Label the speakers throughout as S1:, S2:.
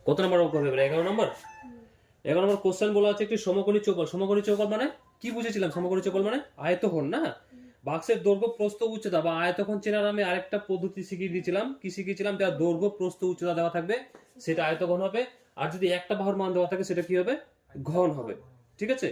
S1: কত নম্বর অঙ্ক হবে? 11 নম্বর। 11 নম্বর কোশ্চেন বলা আছে একটি সমকোণী চৌকোণ। সমকোণী চৌকোণ মানে কি বুঝেছিলাম? সমকোণী চৌকোণ মানে আয়তঘন না? বাক্সের দৈর্ঘ্য প্রস্থ উচ্চতা বা আয়তঘন চেনার আমি আরেকটা পদ্ধতি শিখিয়ে দিয়েছিলাম। কি শিখিয়েছিলাম? যার দৈর্ঘ্য প্রস্থ উচ্চতা দেওয়া থাকবে সেটা আয়তঘন হবে, আর যদি একটা বাহুর মান দেওয়া থাকে সেটা কি হবে? ঘন হবে। ঠিক আছে,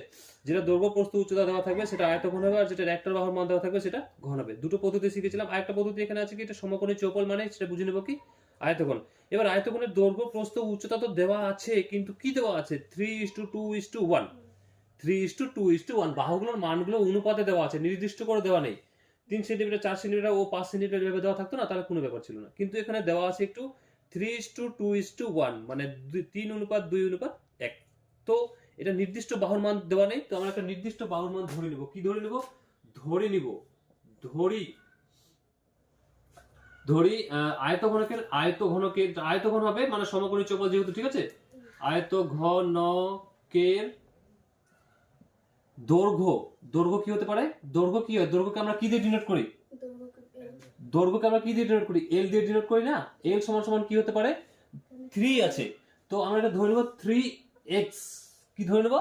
S1: যেটা দৈর্ঘ্য প্রস্থ উচ্চতা দেওয়া থাকবে সেটা আয়তঘন হবে, আর যেটা একটা বাহুর মান দেওয়া থাকবে সেটা ঘন হবে। দুটো পদ্ধতি শিখেছিলাম। আরেকটা পদ্ধতি এখানে আছে কি, এটা সমকোণী চৌকোণ মানে সেটা বুঝে নেবো কি আয়তঘন। এবার আয়তঘনের দৈর্ঘ্য প্রস্থ উচ্চতা তো দেওয়া আছে, কিন্তু কি দেওয়া আছে? 3:2:1। 3:2:1 বাহুগুলোর মানগুলো অনুপাতে দেওয়া আছে, নির্দিষ্ট করে দেওয়া নেই। 3 সেন্টিমিটার 4 সেন্টিমিটার ও 5 সেন্টিমিটার ভেবে দেওয়া থাকতো না, তাহলে কোনো ব্যাপার ছিল না। কিন্তু এখানে দেওয়া আছে একটু 3:2:1 মানে 3:2:1। তো এটা নির্দিষ্ট বাহুর মান দেওয়া নেই, তো আমরা একটা নির্দিষ্ট বাহুর মান ধরে নিব। কি ধরে নিব? ধরি আয়তঘনকের হবে মানে সমকোণী চৌকোণ যেহেতু, ঠিক আছে। আয়তঘনকের দৈর্ঘ্য কি হতে পারে? দৈর্ঘ্য কি হয়? দৈর্ঘ্যকে আমরা কি দিয়ে ডিনোট করি? এল দিয়ে ডিনোট করি না? এল সমান সমান কি হতে পারে? 3 আছে, তো আমরা এটা ধরে নেব 3x। কি ধরে নেব?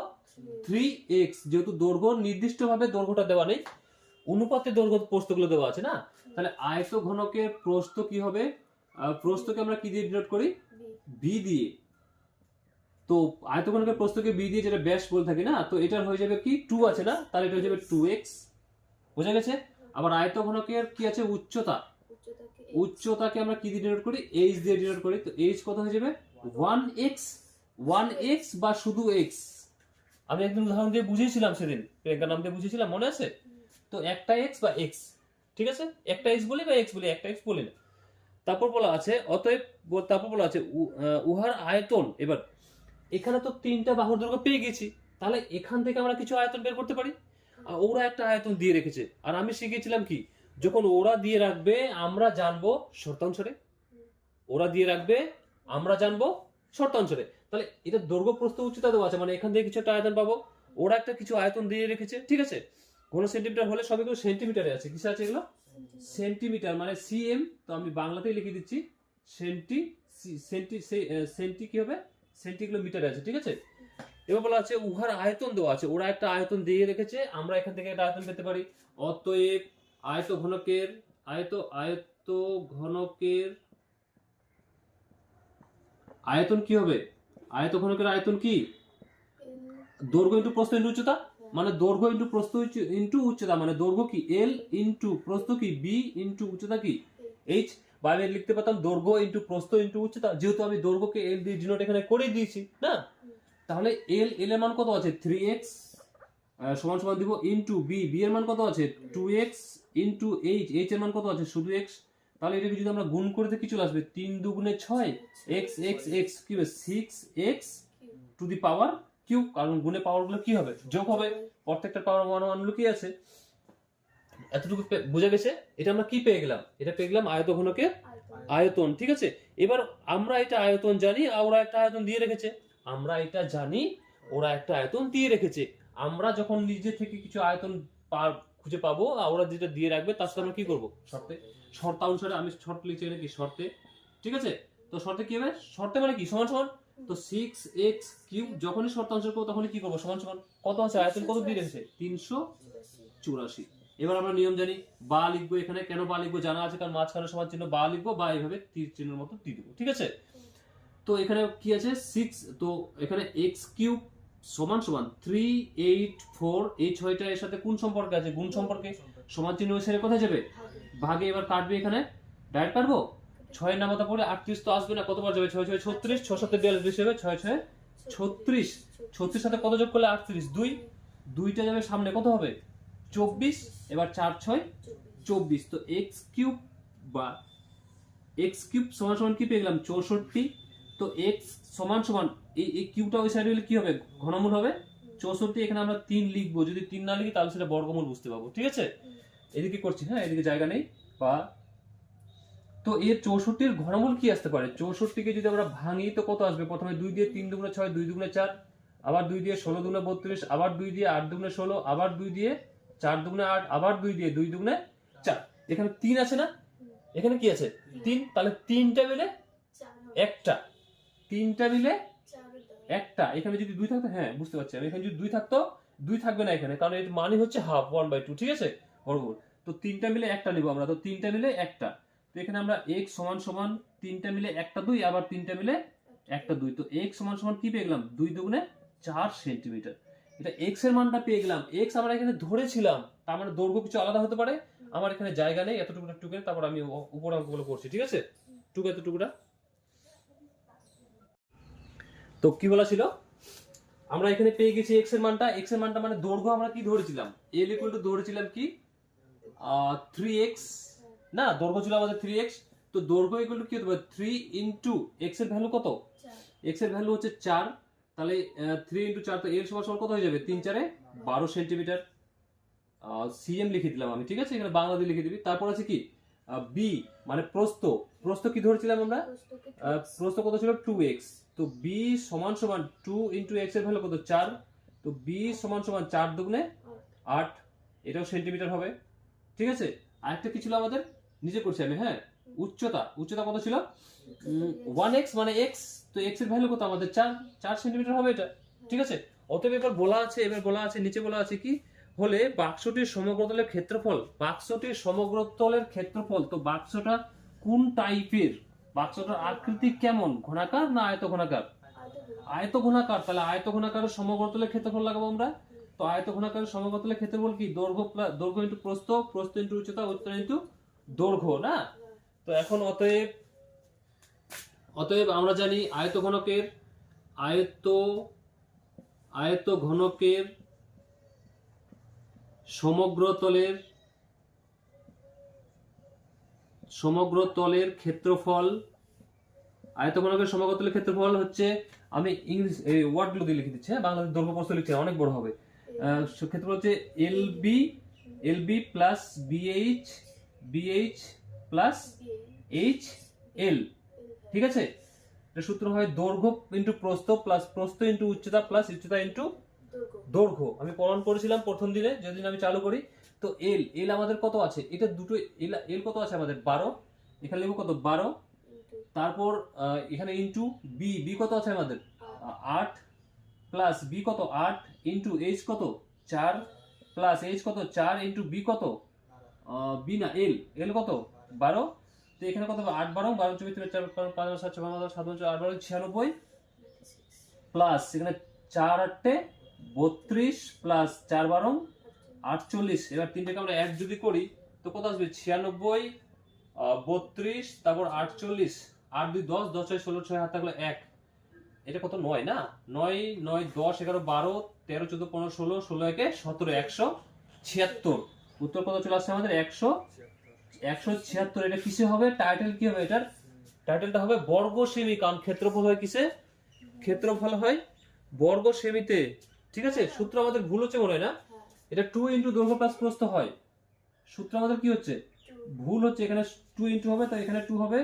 S1: 3x, যেহেতু দৈর্ঘ্য নির্দিষ্ট ভাবে দৈর্ঘ্যটা দেওয়া নেই, অনুপাতে দৈর্ঘ্য প্রস্থগুলো দেওয়া আছে না, তাহলে আয়তঘনকের প্রস্থ কি হবে? প্রস্থকে আমরা কি দিয়ে ডিনোট করি? b দিয়ে। তো আয়তঘনকের প্রস্থকে b দিয়ে, যেটা ব্যাস বলে থাকি না, তো এটার হয়ে যাবে কি 2 আছে না, তাহলে এটা হয়ে যাবে 2x। বোঝা গেছে? আবার আয়তঘনকের কি আছে? উচ্চতাকে আমরা কি দিয়ে ডিনোট করি? h দিয়ে ডিনোট করি। তো h কত হয়ে যাবে? 1x বা শুধু x। আমি একদিন উদাহরণ দিয়ে বুঝিয়েছিলাম, সেদিন প্রিয়াঙ্কার নাম দিয়ে বুঝিয়েছিলাম, মনে আছে? তো একটা x বা x, ঠিক আছে, একটা x বলি বা x বলি, একটা x বলি না। তারপর বলা আছে উহার আয়তন। এবার এখানে তো 3টা বাহুর দৈর্ঘ্য পেয়ে গেছি, তাহলে এখান থেকে আমরা কিছু আয়তন বের করতে পারি। আর ওরা একটা আয়তন দিয়ে রেখেছে, আর আমি শিখেছিলাম কি, যখন ওরা দিয়ে রাখবে আমরা জানবো শর্তানুসারে। ওরা দিয়ে রাখবে আমরা জানবো শর্তানুসারে। তাহলে এটা দৈর্ঘ্য প্রস্থ উচ্চতা দেওয়া আছে, মানে এখান থেকে কিছু একটা আয়তন পাবো। ওরা একটা কিছু আয়তন দিয়ে রেখেছে, ঠিক আছে। কোন সেন্টিমিটার হলে সবগুলো সেন্টিমিটারে আছে। কিসে আছে এগুলো? সেন্টিমিটার মানে সিএম। তো আমি বাংলাতেই লিখে দিচ্ছি সেন্টি কি হবে? সেন্টিগুলো মিটারে আছে, ঠিক আছে। এবার বলা আছে উহার আয়তন দেওয়া আছে, ওরা একটা আয়তন দিয়ে রেখেছে, আমরা এখান থেকে একটা আয়তন পেতে পারি। অতএব আয়তঘনকের আয়তন কি হবে? আয়তঘনকের আয়তন কি? দৈর্ঘ্য ইন্টু প্রস্থ ইন্টু উচ্চতা, মানে দৈর্ঘ্য ইন্টু প্রস্থ ইন্টু উচ্চতা, মানে দৈর্ঘ্য কি এল ইন্টু প্রস্থ কি বি ইন্টু উচ্চতা কি এইচ। বাইরে লিখতে পারতাম দৈর্ঘ্য ইন্টু প্রস্থ ইন্টু উচ্চতা, যেহেতু আমি দৈর্ঘ্যকে এল দিয়ে ডিনোট এখানে করে দিয়েছি না, তাহলে এল এর মান কত আছে? 3x সমান সমান দিব ইন্টু বি এর মান কত আছে? 2x ইন্টু এইচ এর মান কত আছে? শুধু x। তাহলে এটাকে যদি আমরা গুণ করে কি চলে আসবে? 3 দুগুণে 6, x কি হবে? 6x to the power cube. কারণ গুণে পাওয়ার গুলো কি হবে? যোগ হবে। প্রত্যেকটা পাওয়ার 1 লুকিয়ে আছে। এতটুকু বোঝা গেছে? এটা আমরা কি পেয়ে গেলাম? এটা পেয়ে গেলাম আয়তঘনকের আয়তন, ঠিক আছে। এবার আমরা এটা আয়তন জানি, আর ওরা একটা আয়তন দিয়ে রেখেছে। আমরা যখন নিজে থেকে কিছু আয়তন খুঁজে পাবো, আর ওরা যেটা দিয়ে রাখবে তার সাথে আমরা কি করবো? শর্তানুসারে। আমি শর্ত লিখছি নাকি শর্তে, ঠিক আছে। তো শর্তে কি হবে? শর্তে মানে কি? সমান সমান। তো 6x কিউব যখনই শর্তানুসার করবো তখনই কি করবো? সমান সমান। কত আছে? আয়তন কত দিয়ে রেখেছে? 384। এবার আমরা নিয়ম জানি, বা লিখবো এখানে। কেন বা লিখবো? জানা আছে, কারণ মাঝখানে সমান চিহ্ন বা লিখবো, বা এইভাবে তীর চিহ্নের মতো দিয়ে দেবো, ঠিক আছে। তো এখানে কি আছে? 6। তো এখানে x কিউব সমান সমান 384। এই 6টা এর সাথে কোন সম্পর্কে আছে? গুণ সম্পর্কে। সমান চিহ্ন ওই সাইডে কোথায় যাবে? ভাগে। এবার কাটবে, এখানে ডাইরেক্ট কাটবো। 6 এর নামাতা পড়ে 38 তো আসবে না, কতবার যাবে? 6 6 36, 6 7 42 বেশি হবে, 6 6 36। 36 সাথে কত যোগ করলে? 38। 2টা যাবে সামনে, কত হবে? 24। এবার 4 6 24। তো x কিউব সমান সমান কি পেয়ে গেলাম? 64। তো x সমান সমান এই কিউটা ওই সাইডে হলে কি হবে? ঘনমূল হবে 64। এখানে আমরা 3 লিখবো, যদি 3 না লিখি তাহলে সেটা বর্গমূল বুঝতে পারবো, ঠিক আছে। এদিকে করছি, হ্যাঁ, এদিকে জায়গা নেই। বা তো এর 64 ঘনমূল কি আসতে পারে? 64কে যদি আমরা ভাঙি তো কত আসবে? প্রথমে 2 দিয়ে 3 দুগুণে 6, 2 দুগুণে 4, আবার 2 দিয়ে 16 দুগুণে 32, আবার 2 দিয়ে 8 দুগুণে 16, আবার 2 দিয়ে 4 দুগুণে 8, আবার 2 দিয়ে 2 দুগুণে 4। এখানে 3 আছে না? এখানে কি আছে? 3। তাহলে 3টা মিলে একটা, তিনটা মিলে একটা, এখানে যদি 2 থাকতো, হ্যাঁ বুঝতে পারছি আমি, এখানে যদি 2 থাকতো 2 থাকবে না এখানে, কারণ এর মানে হচ্ছে হাফ 1/2, ঠিক আছে বর্গমূল। তো তিনটা মিলে একটা নিব আমরা, তো তিনটা মিলে একটা, তো এখানে আমরা x সমান সমান তিনটা মিলে একটা 2, আবার তিনটা মিলে একটা 2, তো x সমান সমান কি পেয়ে গেলাম 2 দুগুণে 4 সেন্টিমিটার। এটা x এর মানটা পেয়ে গেলাম, x আমরা এখানে ধরেছিলাম, তার মানে দৈর্ঘ্য কিছু আলাদা হতে পারে, আমার এখানে জায়গা নেই, এতটুকু টুকে তারপর আমি উপর অঙ্কগুলো করছি, ঠিক আছে টুকু এতটুকুটা। তো কি বলা ছিল, আমরা এখানে পেয়ে গেছি x এর মানটা মানে দৈর্ঘ্য আমরা কি ধরেছিলাম, l ইকুয়াল টু ধরেছিলাম কি 3x, না দৈর্ঘ্য ছিল আমাদের 3x, তো দৈর্ঘ্য ইকুয়াল টু কি হতে পারে 3 ইনটু x এর ভ্যালু কত, x এর ভ্যালু হচ্ছে 4, তাহলে 3 ইনটু 4, তো l সমান সমান কত হয়ে যাবে 3 4 12 সেন্টিমিটার। সিএম লিখে দিলাম আমি, ঠিক আছে এখানে বাংলা দিয়ে লিখে দিবি। তারপর আছে কি বি মানে প্রস্থ, প্রস্থ কি ধরেছিলাম আমরা, প্রস্থ কত ছিল 2x, তো বি সমান সমান 2 ইনটু x এর ভ্যালু কত 4, তো বি সমান সমান 4 দুগুণে 8, এটাও সেন্টিমিটার হবে, ঠিক আছে। আরেকটা কি ছিল আমাদের, নিচে করছি আমি, হ্যাঁ উচ্চতা, উচ্চতা কত ছিল 1x মানে x, তো x এর ভ্যালু কত আমাদের 4 সেন্টিমিটার হবে এটা, ঠিক আছে। অতএব এবার বলা আছে নিচে বলা আছে কি হলে বাক্সটির সমগ্রতলের ক্ষেত্রফল, বাক্সটির সমগ্রতলের ক্ষেত্রফল, তো বাক্সটা কোন টাইপের, বাক্সটার আকৃতি কেমন, ঘনাকার না আয়ত ঘনাকার, আয়ত ঘনাকার, তাহলে আয়ত ঘনাকারের সমগ্রতলের ক্ষেত্রফল লাগাবো আমরা। তো আয়ত ঘনাকারের সমগ্রতলের ক্ষেত্রফল কি দৈর্ঘ্য ইনটু প্রস্থ, প্রস্থ ইনটু উচ্চতা, উচ্চতা ইনটু দৈর্ঘ্য না। তো এখন অতএব আমরা জানি আয়ত ঘনকের সমগ্রতলের ক্ষেত্রফল, আয়তঘনকের সমগ্রতলের ক্ষেত্রফল হচ্ছে, আমি ইংলিশ এই ওয়ার্ডগুলো দিয়ে লিখে দিচ্ছি, হ্যাঁ বাংলাদেশ দৈর্ঘ্য প্রস্থ লিখছি অনেক বড় হবে, ক্ষেত্রফল হচ্ছে LB plus BH plus HL, ঠিক আছে। এটা সূত্র হয় দৈর্ঘ্য ইনটু প্রস্থ প্লাস প্রস্থ ইনটু উচ্চতা প্লাস উচ্চতা ইনটু দৈর্ঘ্য। আমি প্রমাণ করেছিলাম প্রথম দিনে যেদিন আমি চালু করি। তো এল আমাদের কত আছে, এটা দুটো এল কত আছে আমাদের 12, এখানে লিখবো কত 12, তারপর এখানে ইনটু বি কত আছে আমাদের 8, প্লাস বি কত 8 ইনটু এইচ কত 4, প্লাস এইচ কত 4 ইনটু বি কত বি না এল কত 12, তো এখানে কত 8 12 12 24 4 5 7 6 7 8 12 96, প্লাস এখানে 4 8 32 প্লাস 4 12 48, এবার তিনটাকে আমরা এক যদি করি তো কত আসবে 96 32 তারপর 48, 8 2 10 10 6 16 6 হাত থাকলো 1, এটা কত 9 না, 9 9 10 11 12 13 14 15 16 16 একে 17 176, উত্তর কত চলে আসছে আমাদের 176। এটা কিসে হবে, টাইটেল কি হবে, এটার টাইটেলটা হবে বর্গ সেমি, কারণ ক্ষেত্রফল হয় কিসে, ক্ষেত্রফল হয় বর্গ সেমিতে, ঠিক আছে। সূত্র আমাদের ভুল হচ্ছে মনে হয় না, এটা 2 ইনটু দৈর্ঘ্য প্লাস প্রস্থ হয়, সূত্র আমাদের কি হচ্ছে ভুল হচ্ছে, এখানে 2 ইনটু হবে, তাই এখানে 2 হবে,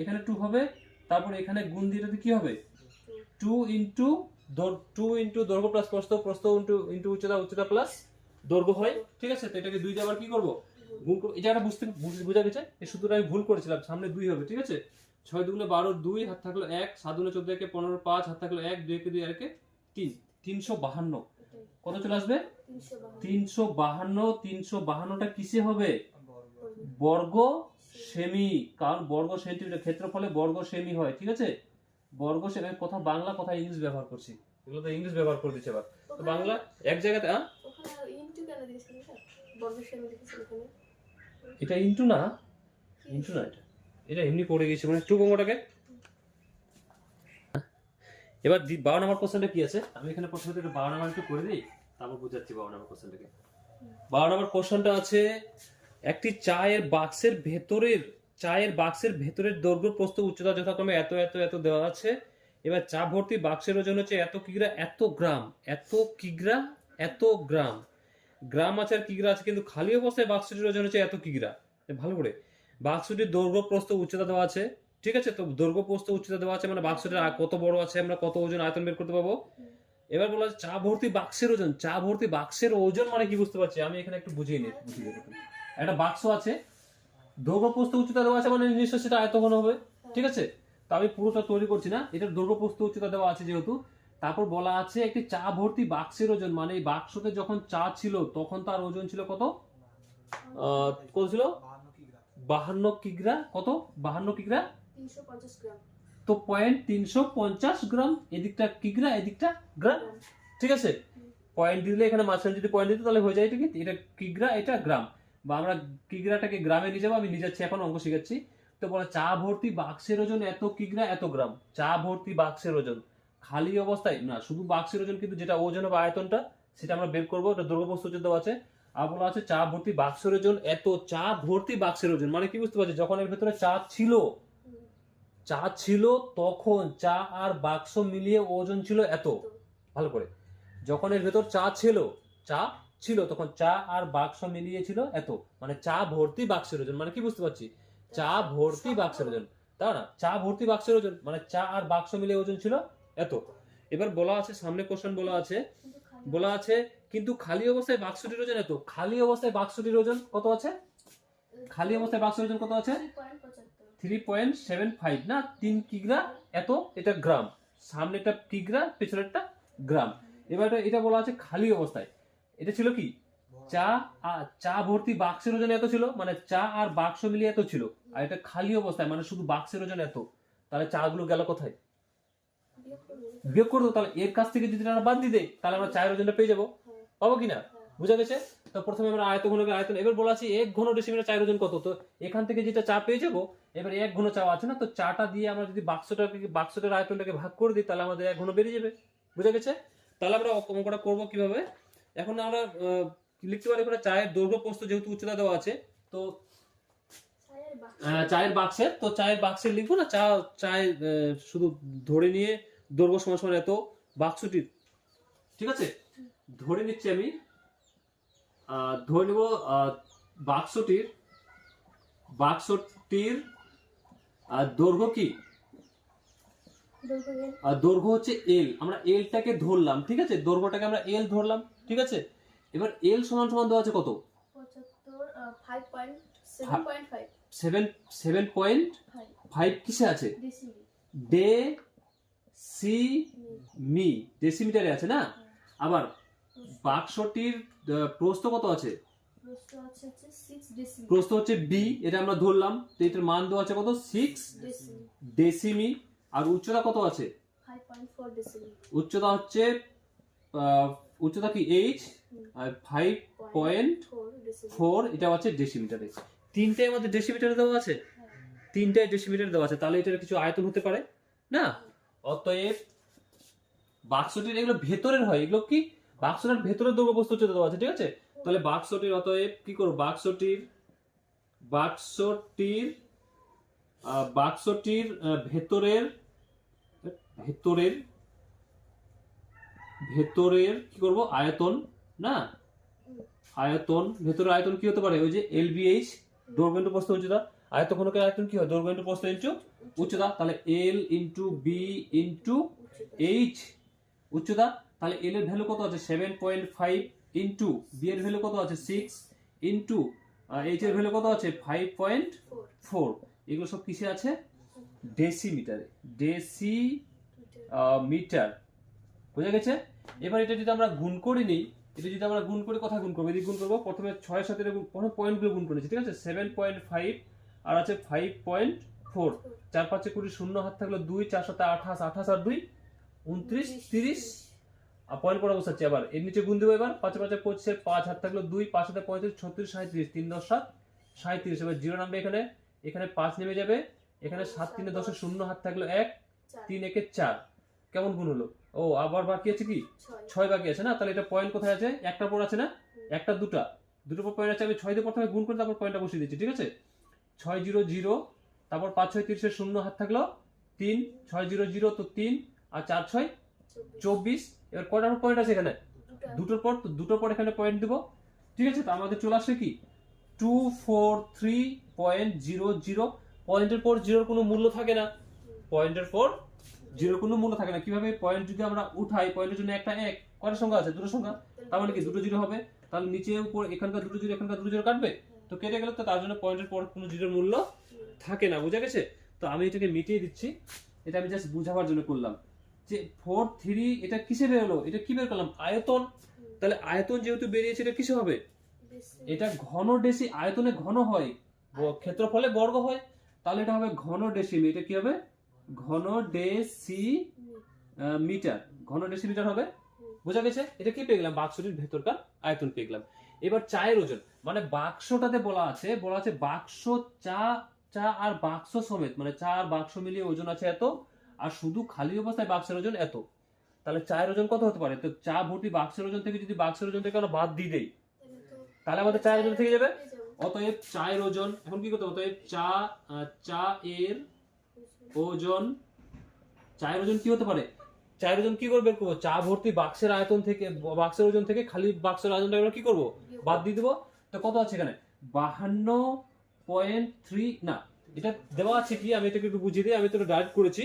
S1: এখানে 2 হবে, তারপর এখানে গুণ দিয়ে এটাতে কি হবে 2 ইনটু দৈর্ঘ্য প্লাস প্রস্থ, প্রস্থ ইনটু উচ্চতা প্লাস দৈর্ঘ্য হয়, ঠিক আছে। তো এটাকে 2 দিয়ে আবার কি করব গুণ করব, এই জায়গাটা বুঝা গেছে, এই সূত্রটা আমি ভুল করেছিলাম, সামনে 2 হবে, ঠিক আছে। 6 দুগুণে 12 2 হাত থাকলো 1, 7 দুগুণে 14 একে 15 5 হাত থাকলো 1, 2 একে 2 আর একে 3, 352, কত চলে আসবে 352। 352টা কিসে হবে, বর্গ সেমি, কারণ বর্গ সেন্টিমিটার ক্ষেত্রফলে বর্গ সেমি হয়, ঠিক আছে। বর্গ সেমি, কথা বাংলা কথা ইংলিশ ব্যবহার করছি, এগুলো তো ইংলিশ ব্যবহার করে দিচ্ছে। এবার তো বাংলা এক জায়গাতে এটা ইনটু না এটা এমনি পড়ে গেছে মানে টু কমোটাকে। এবার 12 নম্বর কোশ্চেনটা কি আছে, আমি এখানে প্রথমে 12 নম্বর একটু করে দিই, তারপর বুঝাচ্ছি 12 নম্বর কোশ্চেনটাকে। 12 নম্বর কোশ্চেনটা আছে, একটি চায়ের বাক্সের ভেতরের দৈর্ঘ্য প্রস্থ উচ্চতা যথাক্রমে এত এত এত দেওয়া আছে। এবার চা ভর্তি বাক্সের ওজন হচ্ছে এত কিগ্রা এত গ্রাম, গ্রাম আছে আর কিগ্রা আছে, কিন্তু খালি অবস্থায় বাক্সটির ওজন হচ্ছে এত কিগ্রা। ভালো করে, বাক্সটির দৈর্ঘ্য প্রস্থ উচ্চতা দেওয়া আছে, ঠিক আছে। তো দৈর্ঘ্য প্রস্থ উচ্চতা দেওয়া আছে মানে বাক্সটা কত বড় আছে, আমরা কত ওজন আয়তন বের করতে পারবো। এবার বলা চা ভর্তি বাক্সের ওজন মানে কি বুঝতে পারছি, আমি এখানে একটু বুঝিয়ে নিই। একটা বাক্স আছে, দৈর্ঘ্য প্রস্থ উচ্চতা দেওয়া আছে মানে নিশ্চয়ই সেটা আয়তঘন হবে, ঠিক আছে। তো আমি পুরোটা তৈরি করছি না, এটার দৈর্ঘ্য প্রস্থ উচ্চতা দেওয়া আছে যেহেতু। তারপর বলা আছে একটি চা ভর্তি বাক্সের ওজন, মানে এই বাক্সতে যখন চা ছিল তখন তার ওজন ছিল কত, কত ছিল, 52 কিগ্রা। কত, 52 কিগ্রা,
S2: 350 গ্রাম।
S1: তো 350 গ্রাম, এদিকটা কিগ্রা এদিকটা গ্রাম, ঠিক আছে। পয়েন্ট দিলে এখানে মাঝখানে যদি পয়েন্ট দিতে তাহলে হয়ে যায় এটা কি, এটা কিগ্রা এটা গ্রাম, বা আমরা কিগ্রাটাকে গ্রামে নিয়ে যাবো, আমি নিয়ে যাচ্ছি, এখন অঙ্ক শিখাচ্ছি। তো বলে চা ভর্তি বাক্সের ওজন এত কিগ্রা এত গ্রাম, চা ভর্তি বাক্সের ওজন খালি অবস্থায় না, শুধু বাক্সের ওজন, কিন্তু যেটা ওজন হবে আয়তনটা সেটা আমরা বের করবো, এটা দৈর্ঘ্য প্রস্থ উচ্চতা আছে। আর বলা আছে চা ভর্তি বাক্সের ওজন এত, চা ভর্তি বাক্সের ওজন মানে কি বুঝতে পারছি, যখন এর ভেতরে চা ছিল, চা ছিল তখন চা আর বাক্স মিলিয়ে ওজন ছিল এত, ভালো করে, যখন এর ভেতর চা ছিল, চা ছিল তখন চা আর বাক্স মিলিয়ে ছিল এত, মানে চা ভর্তি বাক্সের ওজন মানে কি বুঝতে পারছি, চা ভর্তি বাক্সের ওজন, তাই না, চা ভর্তি বাক্সের ওজন মানে চা আর বাক্স মিলিয়ে ওজন ছিল এত। এবার বলা আছে, সামনে কোশ্চেন বলা আছে কিন্তু খালি অবস্থায় বাক্সটির ওজন এত, খালি অবস্থায় বাক্সটির ওজন কত আছে, খালি অবস্থায় বাক্সের ওজন কত আছে, 3.75 না, 3 কিগ্রা এত, এটা গ্রাম, সামনে একটা কিগ্রা পেছনেরটা গ্রাম। এবার এটা বলা আছে খালি অবস্থায়, এটা ছিল কি, চা ভর্তি বাক্সের ওজন এত ছিল, মানে চা আর বাক্স মিলিয়ে এত ছিল, আর এটা খালি অবস্থায় মানে শুধু বাক্সের ওজন এত, তাহলে চা গুলো গেল কোথায়, বিয়োগ করে দেবো, তাহলে এর কাছ থেকে যদি আমরা বাদ দিয়ে দেই তাহলে আমরা চায়ের ওজনটা পেয়ে যাবো, পাবো কিনা, বুঝা গেছে। তো প্রথমে আমরা আয়তন, এবার বলা আছে 1 ঘন ডেসিমিটার চায়ের ওজন কত, তো এখান থেকে যেটা চা পেয়ে যাবো, এবার 1 ঘন চা আছে না, তো চাটা দিয়ে আমরা যদি বাক্সটার আয়তনটাকে ভাগ করে দিই তাহলে আমাদের 1 ঘন বেরিয়ে যাবে, বুঝা গেছে। তাহলে আমরা অঙ্কটা করবো কিভাবে, এখন আমরা লিখতে পারি এখানে চায়ের দৈর্ঘ্য প্রস্থ যেহেতু উচ্চতা দেওয়া আছে, তো চায়ের বাক্সের, তো চায়ের বাক্সের লিখবো না, চায়ের শুধু ধরে নিয়ে দৈর্ঘ্য সমান সমান এত, বাক্সটির, ঠিক আছে, ধরে নিচ্ছি আমি, ধরে নেব বাক্সটির দৈর্ঘ্য কি, দৈর্ঘ্য হচ্ছে এল, আমরা এলটাকে ধরলাম, ঠিক আছে, দৈর্ঘ্যটাকে আমরা এল ধরলাম, ঠিক আছে। এবার এল সমান সমান দেওয়া আছে কত, 7.5 কিসে আছে, ডেসিমিটারে আছে না। আবার বাক্সটির প্রস্থ কত আছে, প্রস্থ হচ্ছে বি, এটা আমরা ধরলাম, তো এটার মান দেওয়া আছে কত, 6 ডেসিমি, আর উচ্চতা কত আছে,
S2: 5.4 ডেসিমি,
S1: উচ্চতা হচ্ছে উচ্চতা কি এইচ, আর 5.4 এটা আছে ডেসিমিটারে, তিনটাই আমাদের ডেসিমিটারে দেওয়া আছে, তিনটাই ডেসিমিটারে দেওয়া আছে, তাহলে এটার কিছু আয়তন হতে পারে না। অতএব বাক্সটির এগুলো ভেতরের হয়, এগুলো কি বাক্সটার ভেতরের দৈর্ঘ্য প্রস্থ উচ্চতা দেওয়া আছে, ঠিক আছে। তাহলে বাক্সটির, অতএব কি করব, বাক্সটির ভেতরের কি করব, আয়তন না, আয়তন, ভেতরের আয়তন কি হতে পারে, ওই যে এলবিএইচ, দৈর্ঘ্য ইনটু প্রস্থ উচ্চতা, আয়তঘনকের আয়তন কি হয়, দৈর্ঘ্য ইনটু প্রস্থ ইনটু উচ্চতা, তাহলে L into B into H উচ্চতা, তাহলে এল এর ভ্যালু কত আছে 7.5 ইনটু বি এর ভ্যালু কত আছে 6 ইনটু এইচ এর ভ্যালু কত আছে 5.4, এগুলো সব কিসে আছে, ডেসিমিটারে, ডেসিমিটার, বুঝা গেছে। এবার এটা যদি আমরা গুণ করে নিই, এটা যদি আমরা গুণ করে কোথায় গুণ করবো, এদিকে গুণ করবো, প্রথমে 6 এর সাথে প্রথমে পয়েন্টগুলো গুণ করেছি, ঠিক আছে, 7.5 আর আছে 5.4, 4 5 20, শূন্য হাত থাকলো 2, 4 7 28, 28 আর 2 29, 30, আর পয়েন্ট পড়া বসাচ্ছি, আবার এর নিচে গুণ দেবো, এবার 5 5 25, 5 হাত থাকলো 2, 5 7 35, 36, 37, 3 10 7 37, এবার জিরো নামবে এখানে 5 নেমে যাবে, এখানে 7 3 10, শূন্য হাত থাকলো 1, 3 1 4, কেমন গুণ হলো, ও আবার বাকি আছে কি 6 বাকি আছে না, তাহলে এটা পয়েন্ট কোথায় আছে, একটা পর আছে না, একটা দুটো পর পয়েন্ট আছে, আমি 6 দিয়ে প্রথমে গুণ করে তারপর পয়েন্টটা বসিয়ে দিচ্ছি, ঠিক আছে, 6 0 0, তারপর 5 6 30, শূন্য হাত থাকলো 3, 6 0 0 তো 3, আর 4 6 24, এবার কয়টার পয়েন্ট আছে এখানে, দুটোর পর এখানে পয়েন্ট দেবো, ঠিক আছে। তো আমাদের চলে আসছে কি 243.00, পয়েন্টের পর জিরোর কোনো মূল্য থাকে না, পয়েন্টের পর জিরোর কোনো মূল্য থাকে না, কিভাবে, পয়েন্ট যদি আমরা উঠাই, পয়েন্টের জন্য একটা 1, কয়টা সংখ্যা আছে, দুটো সংখ্যা, তার মানে কি দুটো জিরো হবে, তাহলে নিচে উপর এখানকার দুটো জিরো এখানকার দুটো জিরো কাটবে, তো কেটে গেলে, তো তার জন্য পয়েন্টের পর কোনো জিরোর মূল্য থাকে না, বুঝা গেছে। তো আমি এটাকে মিটিয়ে দিচ্ছি, এটা আমি জাস্ট বুঝাবার জন্য করলাম যে 4 3 এটা কিসে বেরোলো, এটা কি বের করলাম আয়তন, তাহলে আয়তন যেহেতু বেরিয়েছে এটা কিসে হবে, এটা ঘন ডেসি, আয়তনে ঘন হয় ক্ষেত্রফলে বর্গ হয়, তাহলে এটা হবে ঘন ডেসিমি, এটা কি হবে ঘন ডেসি মিটার, ঘন ডেসিমিটার হবে। বোঝা গেছে? এটা কি পেয়ে গেলাম, বাক্সটির ভেতরকার আয়তন পেয়ে গেলাম। এবার চায়ের ওজন, মানে বাক্সটাতে বলা আছে বাক্স চা চা আর বাক্স সমেত, মানে চা আর বাক্স মিলিয়ে ওজন আছে এত, আর শুধু খালি অবস্থায় বাক্সের ওজন এত। তাহলে চায়ের ওজন কত হতে পারে? তো চা ভর্তি বাক্সের ওজন থেকে যদি বাক্সের ওজন থেকে আমরা বাদ দিয়ে দেই, তাহলে আমাদের চায়ের ওজন থেকে যাবে। অতএব চায়ের ওজন এখন কি করতে হবে, অতএব চা এর ওজন, চায়ের ওজন কি হতে পারে, চায়ের ওজন কি করে বের করবো, চা ভর্তি বাক্সের আয়তন থেকে, বাক্সের ওজন থেকে খালি বাক্সের আয়তনটা আমরা কি করবো, বাদ দিয়ে দেবো। তো কত আছে এখানে 52.3, না এটা দেওয়া আছে কি, আমি এটাকে একটু বুঝিয়ে দিই, আমি তো ডাইরেক্ট করেছি।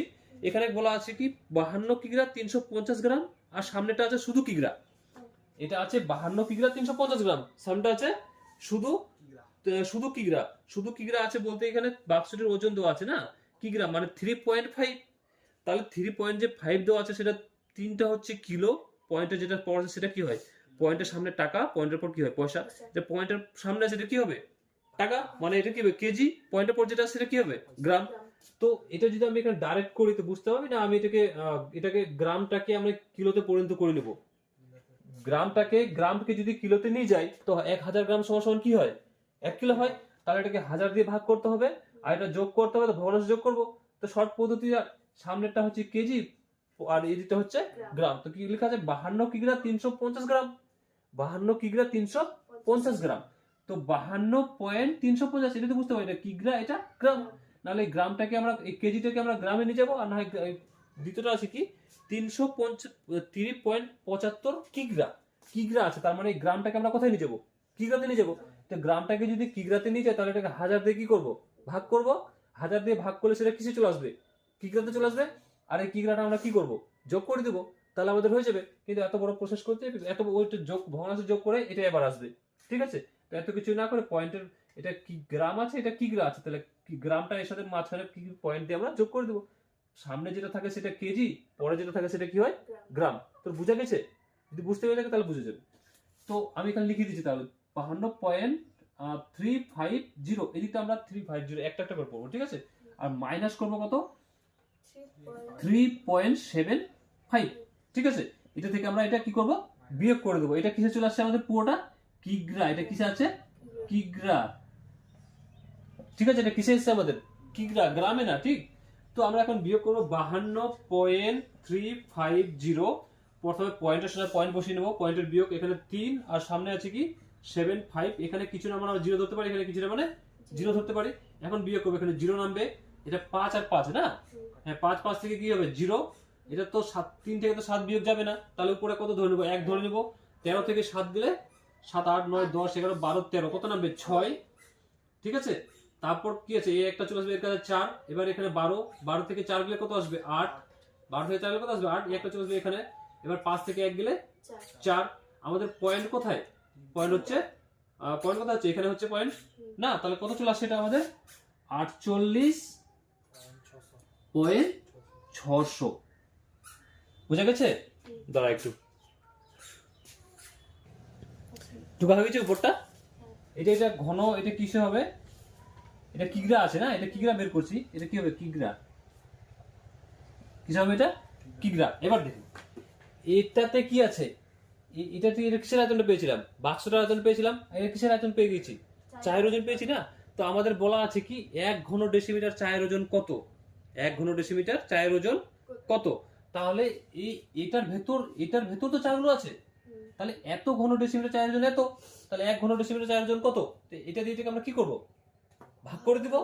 S1: এখানে বলা আছে কি 52 কিগ্রা 350 গ্রাম, আর সামনেটা আছে শুধু কিগ্রা, এটা আছে 52 কিগ্রা 350 গ্রাম, সামনেটা আছে শুধু শুধু কিগ্রা, শুধু কিগ্রা আছে বলতে এখানে বাক্সটির ওজন দেওয়া আছে না কিগ্রা, মানে 3.5, তাহলে 3.5 দেওয়া আছে, সেটা তিনটা হচ্ছে কিলো, পয়েন্টে যেটা পর আছে সেটা কি হয়, পয়েন্টের সামনে টাকা, পয়েন্টের পর কি হয় পয়সা, যে পয়েন্টের সামনে আছে সেটা কি হবে টাকা, মানে এটা কি হবে কেজি, পয়েন্টের পর যেটা সেটা কি হবে গ্রাম। তো এটা যদি আমি এখানে ডাইরেক্ট করি তো বুঝতে পারবি না, আমি এটাকে গ্রামটাকে আমরা কিলোতে পরিণত করে নেব, গ্রামকে যদি কিলোতে নিয়ে যাই তো 1000 গ্রাম সমান সমান কি হয় 1 কিলো হয়, তাহলে এটাকে 1000 দিয়ে ভাগ করতে হবে, আর এটা যোগ করতে হবে, তো ভগ্নাংশ যোগ করবো, তো শর্ট পদ্ধতি, সামনেরটা হচ্ছে কেজি আর এদিকটা হচ্ছে গ্রাম। তো কি লেখা আছে 52 কিগ্রা 350 গ্রাম, 52 কিগ্রা 350 গ্রাম, তো 52.350, এটা তো বুঝতে পারি, এটা কিগ্রা এটা গ্রাম, নাহলে গ্রামটাকে আমরা এই কেজিটাকে আমরা গ্রামে নিয়ে যাবো, আর না হয় দ্বিতীয়টা আছে কি 3.75 কিগ্রা, কিগ্রা আছে, তার মানে এই গ্রামটাকে আমরা কোথায় নিয়ে যাবো, কিগ্রাতে নিয়ে যাবো। তো গ্রামটাকে যদি কিগ্রাতে নিয়ে যায় তাহলে এটাকে 1000 দিয়ে কি করবো ভাগ করবো, 1000 দিয়ে ভাগ করলে সেটা কিসে চলে আসবে, কিগ্রাতে চলে আসবে, আর এই কিগ্রাটা আমরা কি করবো যোগ করে দেবো, তাহলে আমাদের হয়ে যাবে। কিন্তু এত বড় প্রসেস করতে এত ওইটা যোগ ভগ্নাংশ যোগ করে এটা এবার আসবে, ঠিক আছে। তো এত কিছু না করে পয়েন্টের, এটা কি গ্রাম আছে এটা কিগ্রা আছে, তাহলে গ্রামটা এর সাথে মাঝখানে কি পয়েন্ট দিয়ে আমরা যোগ করে দেবো, সামনে যেটা থাকে সেটা কেজি, পরে যেটা থাকে সেটা কি হয় গ্রাম। তোর বুঝা গেছে? যদি বুঝতে পেরে থাকে তাহলে বুঝে যাবে। তো আমি এখানে লিখে দিচ্ছি তাহলে 52.350, এদিকে আমরা 350 একটা একটা করে পড়বো, ঠিক আছে, আর মাইনাস করবো কত 3.75, ঠিক আছে। এটা থেকে আমরা এটা কি করব বিয়োগ করে দেবো, এটা কিসে চলে আসছে আমাদের পুরোটা কিগ্রা, এটা কিসে আছে কিগ্রা, ঠিক আছে, এটা কিসে এসছে আমাদের কিগ্রা, গ্রামে না, ঠিক। তো আমরা এখন বিয়োগ করবো 52.350, প্রথমে পয়েন্টের সাথে পয়েন্ট বসিয়ে নেবো, পয়েন্টের বিয়োগ এখানে 3 আর সামনে আছে কি 75, এখানে কিছু না আমরা 0 ধরতে পারি, এখানে কিছু না মানে 0 ধরতে পারি। এখন বিয়োগ করবো, এখানে 0 নামবে, এটা 5 আর 5 না, হ্যাঁ 5 থেকে কি হবে 0, এটা তো 3 থেকে তো 7 বিয়োগ যাবে না, তাহলে উপরে কত ধরে নেবো 1 ধরে নেবো, 13 থেকে 7 দিলে 7 8 9 10 11 12 13 কত নামবে 6, ঠিক আছে। তারপর কি আছে এই একটা চলে আসবে, এর কাছে 4, এবার এখানে 12 থেকে 4 গেলে কত আসবে 8, 12 থেকে 4 গেলে কত আসবে 8, একটা চলে আসবে এখানে, এবার 5 থেকে 1 গেলে 4। আমাদের পয়েন্ট কোথায়, পয়েন্ট হচ্ছে এখানে হচ্ছে পয়েন্ট না, তাহলে কত চলে আসছে এটা আমাদের 48.600, বুঝা গেছে? দাঁড়া একটু ঢুকা হয়ে গেছে উপরটা, এটা ঘন, এটা কিসে হবে, এটা কিগ্রা আছে না, এটা কিগ্রা বের করছি, এটা কি হবে কিগ্রা, কিসে হবে এটা কিগ্রা। এবার দেখুন এটাতে কি আছে, এটাতে এটা কিসের আয়তনটা পেয়েছিলাম, বাক্সটার আয়তন পেয়েছিলাম, এটা কিসের আয়তন পেয়ে গেছি চায়ের ওজন পেয়েছি না। তো আমাদের বলা আছে কি 1 ঘন ডেসিমিটার চায়ের ওজন কত, 1 ঘন ডেসিমিটার চায়ের ওজন কত, তাহলে এটার ভেতর তো চারগুলো আছে, তাহলে এত ঘন ডেসিমিটার চায়ের ওজন এত, তাহলে 1 ঘন ডেসিমিটার চায়ের ওজন কত, তো এটা দিয়ে এটাকে আমরা কি করব ভাগ করে দিব,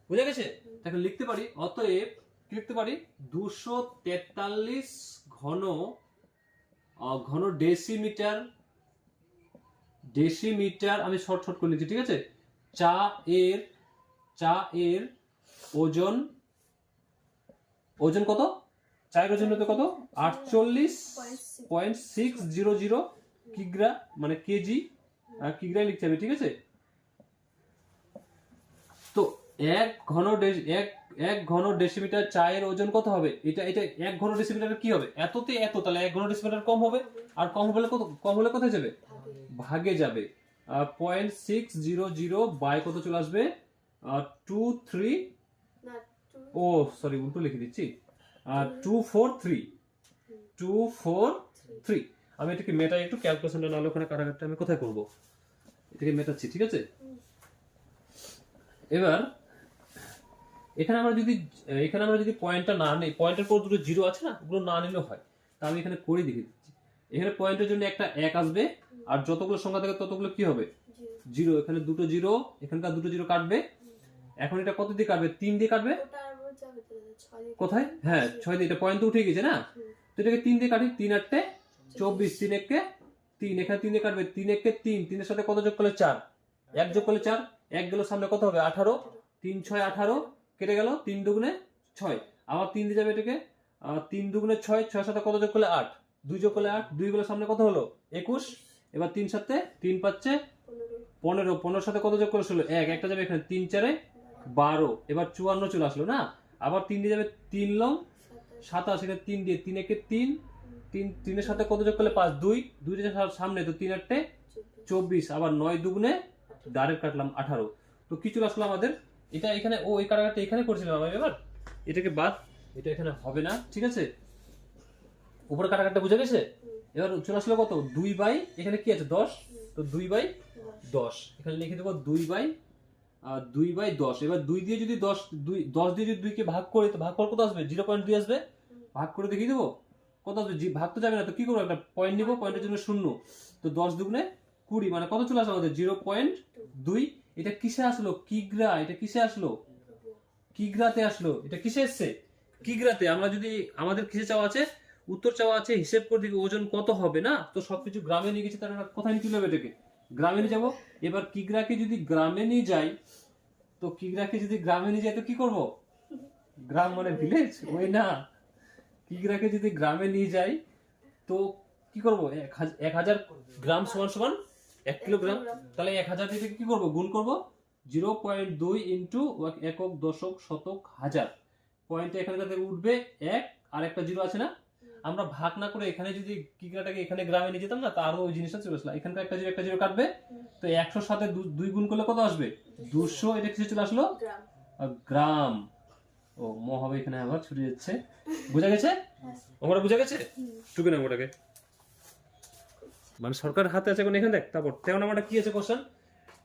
S1: বুঝা গেছে। তাহলে লিখতে পারি, অতএব কি লিখতে পারি 243 ঘন ডেসিমিটার, আমি শর্ট করে লিখছি, ঠিক আছে। চা এর ওজন কত, চায়ের ওজন হতে কত 48.600 কিগ্রা, মানে কেজি, আর কিগ্রা লিখতে হবে, ঠিক আছে। তো 1 1 ঘন ডেসিমিটার চায়ের ওজন কত হবে? এটা 1 ঘন ডেসিমিটার কি হবে? এততে এত, তাহলে 1 ঘন ডেসিমিটার কম হবে। আর কম হলে কত, কম হলে কোথায় যাবে? ভাগে যাবে। 0.600 বাই কত চলে আসবে? 23,
S2: না
S1: ও সরি উল্টো লিখে দিচ্ছি, 243। আমি এটাকে মেটাই একটু, ক্যালকুলেশনটা নাহলে ওখানে কাটাকাটি আমি কোথায় করব? এটাকে মেটাচ্ছি, ঠিক আছে? এবার এখানে আমরা যদি পয়েন্টটা না নেই, পয়েন্টের পর দুটো জিরো আছে না, ওগুলো না নিলেও হয়। তা আমি এখানে করে দেখে দিচ্ছি। এখানে পয়েন্টের জন্য একটা 1 আসবে, আর যতগুলো সংখ্যা থাকে ততগুলো কি হবে? জিরো। এখানে দুটো জিরো, এখানকার দুটো জিরো কাটবে। এখন এটা কত দিয়ে কাটবে? 3 দিয়ে কাটবে। কোথায়? হ্যাঁ 6 দিয়ে, এটা পয়েন্ট তো উঠে গেছে না, তো এটাকে 3 দিয়ে কাটি। 3 8 24, 3 1 3, এখানে 3 দিয়ে কাটবে। 3 1 3, 3 এর সাথে কত যোগ করলে 4, 1 যোগ করলে 4, 1 গেল সামনে কত হবে? 18, 3 6 18 কেটে গেল, 3 দুগুণে 6, আবার 3 দিয়ে যাবে এটাকে, 3 দুগুণে 6, 6 সাথে কত যোগ করলে 8, 2 যোগ করলে 8, 2 গুলো সামনে কত হলো? 21, এবার 3 সাথে 3 পাচ্ছে 15, 15 সাথে কত যোগ করলে 16, 1 একটা যাবে এখানে, 3 4 12, এবার 54 চলে আসলো না, আবার 3 দিয়ে যাবে, 3 লং 27, এখানে 3 দিয়ে, 3 1 3, 3 এর সাথে কত যোগ করলে 5, 2 2 সামনে, তো 3 8 24, আবার 9 দুগুণে ডাইরেক্ট কাটলাম 18, তো কি চলে আসলো আমাদের? এটা এখানে, ও এই কাটাকাটি এখানে করেছিলাম আমি, এবার এটাকে বাদ, এটা এখানে হবে না, ঠিক আছে? উপরে কাটাকাটিটা বুঝে গেছে? এবার চলে আসলো কত? 2 বাই, এখানে কি আছে? 10, তো 2 বাই 10, এখানে লিখে দেবো 2 বাই 10। এবার 2 দিয়ে যদি 10 দিয়ে যদি 2 কে ভাগ করি, তো ভাগ কর কত আসবে? 0.2 আসবে। ভাগ করে দেখিয়ে দেবো কত আসবে? ভাগ তো যাবে না, তো কি করবো? একটা পয়েন্ট নিবো, পয়েন্টের জন্য 0, তো 10 দুগুণে 20, মানে কত চলে আসলো আমাদের? 0.2। এটা কিসে আসলো? কিগ্রা। এটা কিসে আসলো? কিগ্রাতে আসলো। এটা কিসে এসছে? কিগ্রাতে। আমরা যদি, আমাদের কিসে চাওয়া আছে? উত্তর চাওয়া আছে, হিসেব করে দেখি ওজন কত হবে না, তো সবকিছু গ্রামে নিয়ে গেছি, তাহলে কোথায় নিয়ে চলে যাবে? এটাকে গ্রামে নিয়ে যাবো। এবার কিগ্রাকে যদি গ্রামে নিয়ে যাই, তো কিগ্রাকে যদি গ্রামে নিয়ে যাই, তো কি করব? গ্রাম মানে ভিলেজ, ওই না। কিগ্রাকে যদি গ্রামে নিয়ে যাই, তো কি করব? 1000 গ্রাম সমান সমান 1 কিলোগ্রাম, তাহলে 1000 থেকে কি করব? গুণ করব। 0.2 ইন্টু একক, দশক, শতক, হাজার, পয়েন্টে এখানে থেকে উঠবে 1, আর একটা জিরো আছে না, আমরা ভাগ না করে এখানে যদি কিগ্রাটাকে এখানে গ্রামে নিয়ে যেতাম না, তারও ওই জিনিসটা চলে আসলো। এখানকার একটা জিরো কাটবে, তো 100 সাথে 2 গুণ করলে কত আসবে? 200, এটা কিসে চলে আসলো? গ্রাম। ও ম হবে এখানে, আবার ছুটে যাচ্ছে। বুঝা গেছে? আমরা বুঝা গেছে? টুকে না ওটাকে, মানে সরকার হাতে আছে এখন। এখানে দেখ, তারপর 13 নাম্বারটা কি আছে কোশ্চেন?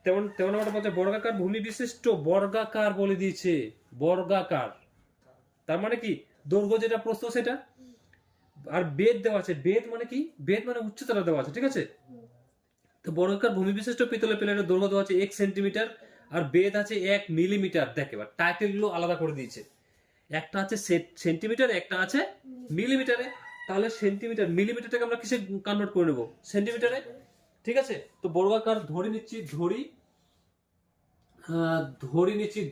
S1: 13 নাম্বারটা বলছে বর্গাকার ভূমি বিশিষ্ট। বর্গাকার বলে দিয়েছে, বর্গাকার, তার মানে কি? দৈর্ঘ্য যেটা, প্রস্থ সেটা, আর বেদ দেওয়া আছে। বেদ মানে কি? বেদ মানে উচ্চতাটা দেওয়া আছে, ঠিক আছে? তো বর্গাকার ভূমি বিশিষ্ট পিতলের প্লেটের দৈর্ঘ্য দেওয়া আছে 1 সেন্টিমিটার, আর বেদ আছে 1 মিলিমিটার। দেখ এবার টাইটেল গুলো আলাদা করে দিয়েছে, একটা আছে সেন্টিমিটার, একটা আছে মিলিমিটারে। তাহলে সেন্টিমিটার, মিলিমিটারটাকে আমরা কিসে কনভার্ট করে নেব? সেন্টিমিটারে, ঠিক আছে? তো বর্গাকার ধরে নিচ্ছি,